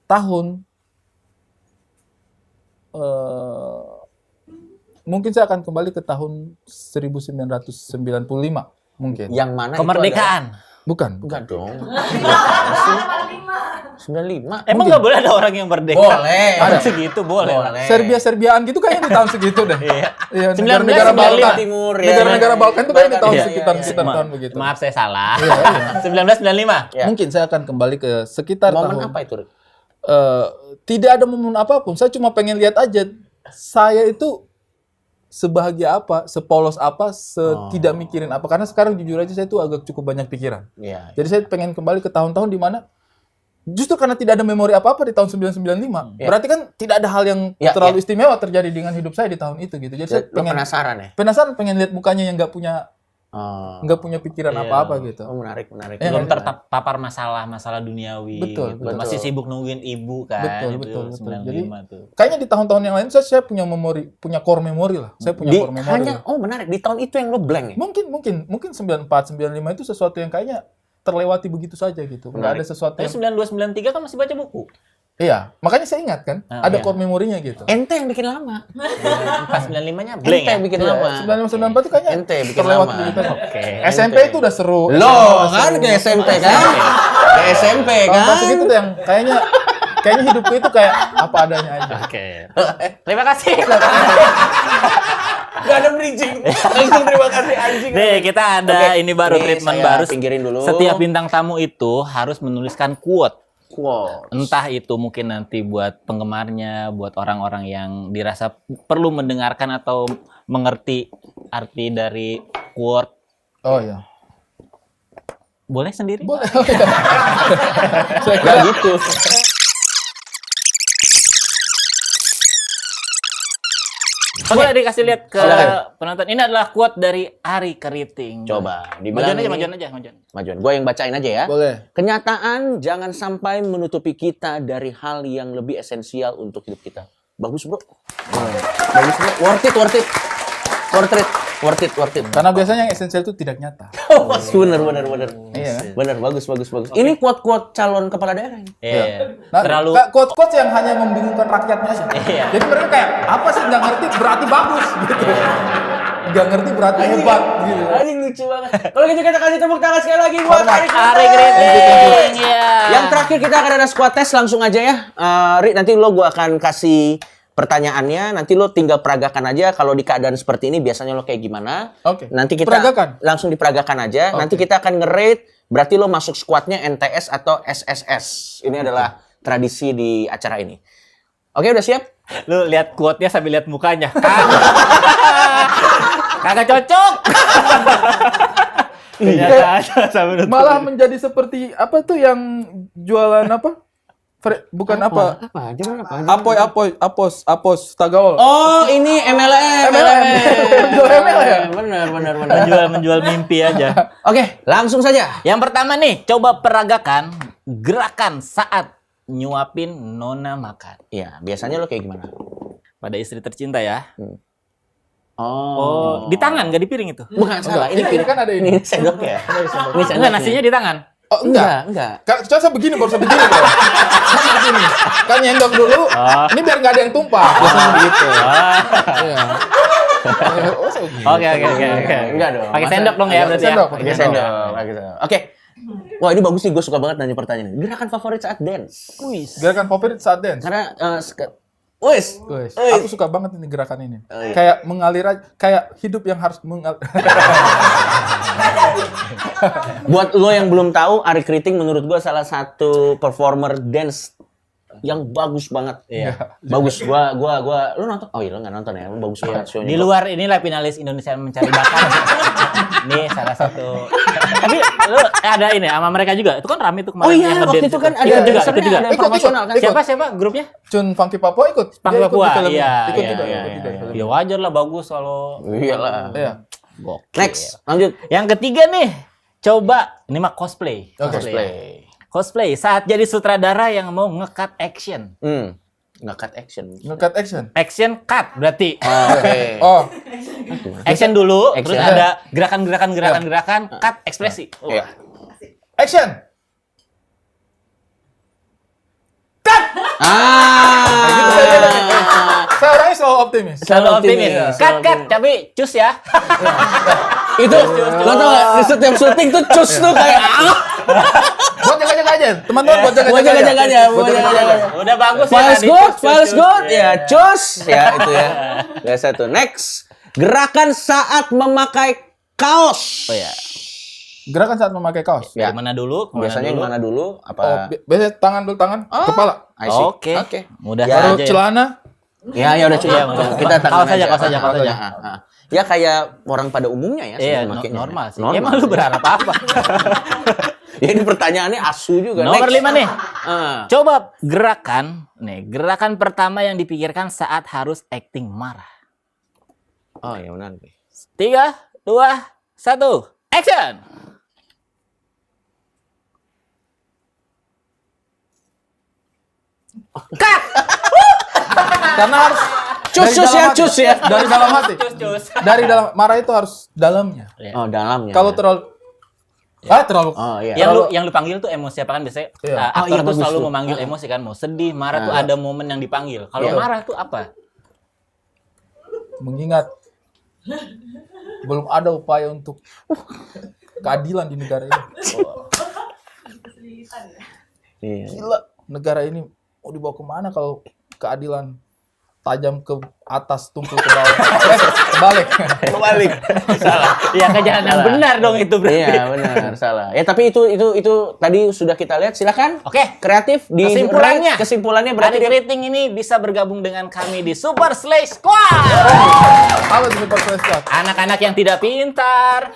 tahun mungkin saya akan kembali ke tahun 1995 mungkin. Yang mana itu Kemerdekaan. Bukan. adalah- Enggak dong. 95. Emang nggak boleh ada orang yang merdeka? Boleh. Ada segitu boleh. Boleh. Serbia-Serbiaan gitu kayaknya di tahun segitu deh. Iya. Iya, 1995. negara-negara Balkan. Timur, ya. Negara-negara Balkan itu kayaknya di tahun Iya, sekitar iya, iya. sekitar tahun begitu. Maaf saya salah. Iya, iya. 1995. Ya. Mungkin saya akan kembali ke sekitar Momen tahun apa itu, Rik? tidak ada momen apapun. Saya cuma pengen lihat aja saya itu sebahagia apa, sepolos apa, tidak mikirin apa. Karena sekarang jujur aja saya tuh agak cukup banyak pikiran. Iya. Jadi saya pengen kembali ke tahun-tahun di mana justru karena tidak ada memori apa-apa di tahun 1995. Ya. Berarti kan tidak ada hal yang Ya, terlalu istimewa terjadi dengan hidup saya di tahun itu gitu. Jadi saya Lo pengen penasaran ya? penasaran pengen lihat mukanya yang nggak punya Oh, pikiran Iya. apa-apa gitu. menarik. Iya, Belum iya. terpapar masalah duniawi. Betul, gitu. betul. Masih sibuk nungguin ibu kan. Betul, itu betul, betul. 95 tuh. Kayaknya di tahun-tahun yang lain saya punya memori, punya core memory lah. Saya punya core memory. Hanya, menarik. Di tahun itu yang lo blank ya? Mungkin 94, 95 itu sesuatu yang kayaknya terlewati begitu saja gitu. Nggak Menarik. ada sesuatu Tapi yang... 92, 93 kan masih baca buku. Iya, makanya saya ingat kan, ada iya. core memorinya gitu. Ente yang bikin lama. Pas 95-nya blank Ente ya? yang bikin Iya, lama. 94 itu kayaknya Ente bikin terlewat lama. begitu aja. Oke. SMP itu udah seru. Lo kan ke SMP kan? Ke SMP Tahun kan? segitu tuh yang kayaknya hidupku itu kayak apa adanya aja. Oke. Terima kasih. Gak ada bridging. Langsung terima kasih anjing. Nih, kita ada Oke, ini baru nih treatment saya baru. pinggirin dulu. Setiap bintang tamu itu harus menuliskan quote. Quote. Entah itu mungkin nanti buat penggemarnya, buat orang-orang yang dirasa perlu mendengarkan atau mengerti arti dari quote. Oh iya. Boleh sendiri? Boleh. Oh, iya. Saya Gak kira gitu. Boleh dikasih lihat ke Silakan. penonton. Ini adalah quote dari Ari Keriting. Coba. Majuan aja, ini- majuan. Majuan. Gue yang bacain aja ya. boleh. Kenyataan jangan sampai menutupi kita dari hal yang lebih esensial untuk hidup kita. Bagus bro. Bagus bro. Worth it. Karena biasanya yang esensial itu tidak nyata. Bener. Iya kan? Bener, bagus. Ini quote-quote calon kepala daerah ini. Iya. Nah, Terlalu quote-quote yang hanya membingungkan rakyatnya aja. Iya. Jadi mereka kayak apa sih nggak ngerti berarti bagus gitu. Nggak ngerti berarti hebat gitu. Anjing lucu banget. Kalau gitu kita kasih tepuk tangan sekali lagi buat Hormat. Ari Ari Keriting. Keriting. Iya. Yang terakhir kita akan ada squad test langsung aja ya. Ri, nanti gua akan kasih pertanyaannya, nanti lo tinggal peragakan aja. Kalau di keadaan seperti ini biasanya lo kayak gimana? Oke. Nanti kita Peragakan? langsung diperagakan aja. Oke. Nanti kita akan nge-rate berarti lo masuk squadnya NTS atau SSS. Ini adalah tradisi di acara ini. Oke, udah siap? Lu lihat quote-nya sambil lihat mukanya. Kagak cocok. Ternyata sambil nutup. Malah menjadi seperti apa tuh yang jualan apa? Bukan apa? Apa? Gimana apa? Apos Tagaol. Oh, ini MLM. Jual MLM ya? Benar. menjual mimpi aja. Oke, langsung saja. Yang pertama nih, coba peragakan gerakan saat nyuapin nona makan. Iya, biasanya lo kayak gimana? Pada istri tercinta ya. Oh. Di tangan, nggak di piring itu. Bukan salah, ini Ini kan ada ini. Ini sendok ya? Ini Enggak, sendoknya. nasinya di tangan. Oh, enggak. Enggak. Coba saya begini baru saya begini bro. Saya begini. Kan nyendok dulu. Ini biar nggak ada yang tumpah. Biasanya begitu. Iya. Oh, saya begini. Oke. Enggak dong. Pakai Masa- sendok dong ya berarti ya. Sendok, Pakai sendok. Gitu. Oke. Wah, ini bagus sih, gue suka banget nanya pertanyaan ini. Gerakan favorit saat dance? Gerakan favorit saat dance. Karena wes. Guys, Oi. aku suka banget ini gerakan ini. Oh, iya. Kayak mengalir aja, kayak hidup yang harus mengalir. Buat lo yang belum tahu, Ari Keriting menurut gue salah satu performer dance yang bagus banget. Iya. Bagus. Gua lu nonton? Oh iya, lo nggak nonton ya. Lu bagus banget show-nya. Di luar inilah finalis Indonesia Mencari Bakat. Ini salah satu. Tapi lu ada ini sama mereka juga. Itu kan rame tuh kemarin. Oh iya, yang waktu ngedance itu kan ada Ikut juga, dancernya, ikut juga. ada yang promosional kan. Ikut. Siapa grupnya? Cun Funky Papua ikut. Funky Dia ikut Papua, di film ini. iya, Ikut iya, juga, iya, ikut juga di film Ya wajar lah, bagus kalau. Iyalah. Iya. Gokil. Next, lanjut. Yang ketiga nih, coba ini mah cosplay. Oke. Cosplay. Cosplay saat jadi sutradara yang mau nge-cut action. Nggak cut action. Nge-cut action. Action cut berarti. Oke. Oh, Action dulu, Action. terus ada gerakan, cut ekspresi. Oh. Iya. action. Saya orangnya selalu optimis. Selalu optimis. Iya, Cut, tapi cus ya. Itu lo tau gak di setiap syuting tuh cus tuh kayak Buat jaga-jaga aja, teman-teman buat jaga-jaga aja. buat jaga-jaga. Udah bagus Files ya. good, files good. Ya, cus. Ya, itu ya. Biasa tuh. Next. Gerakan saat memakai kaos. Oh ya. Gerakan saat memakai kaos. Ya. Dari mana dulu? Biasanya yang mana dulu? Oh, Apa? biasanya tangan dulu, tangan, kepala. I see. Oke. Oke. Mudah Ya, Baru aja. Ya. celana. Ya udah cukup. Kita tangan Kaos aja, kaos aja. Ya kayak orang pada umumnya ya. Iya, sebenarnya makainya. normal sih. Normal. Emang lu berharap apa? Ya ini pertanyaannya asu juga. Nomor Next. 5 nih. Ah. Coba gerakan pertama yang dipikirkan saat harus acting marah. Oh ya benar. 3, 2, 1, action! Cut! Karena harus Cus, dari cus dalam ya, hati. cus ya. Dari dalam hati. Cus. Dari dalam marah itu harus dalamnya. Oh dalamnya. Kalau terlalu terlalu Oh iya. Yang lu panggil tuh emosi apa kan biasanya Iya. aktor iya, tuh bagus selalu tuh. memanggil emosi kan, mau sedih, marah tuh ada momen yang dipanggil. Kalau Iya. marah tuh apa? mengingat belum ada upaya untuk keadilan di negara ini. Iya. Gila, negara ini mau dibawa kemana kalau keadilan tajam ke atas, tumpul ke bawah. Kebalik. Kebalik. Salah. Ya ke jalan yang benar dong itu berarti. Iya benar, salah. Ya tapi itu tadi sudah kita lihat. Silakan. Oke. Kreatif di kesimpulannya berarti Adik Keriting ini bisa bergabung dengan kami di Super Slay Squad. Apa itu Super Slay Squad? Anak-anak yang tidak pintar,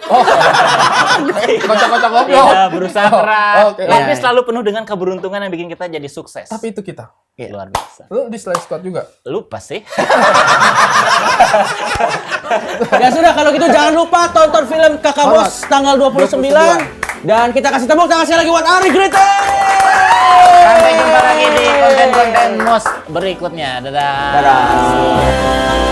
Kocak-kocak ngobrol. tidak berusaha keras, oke. tapi Iya. selalu penuh dengan keberuntungan yang bikin kita jadi sukses. Tapi itu kita. Luar biasa. Lu di Slay Squad juga? Lupa sih. Ya sudah kalau gitu jangan lupa tonton film Kakak Bos tanggal 29 dan kita kasih tepuk tangan sekali lagi buat Ari Grete. Sampai jumpa lagi di konten-konten MOS berikutnya. Dadah. Dadah.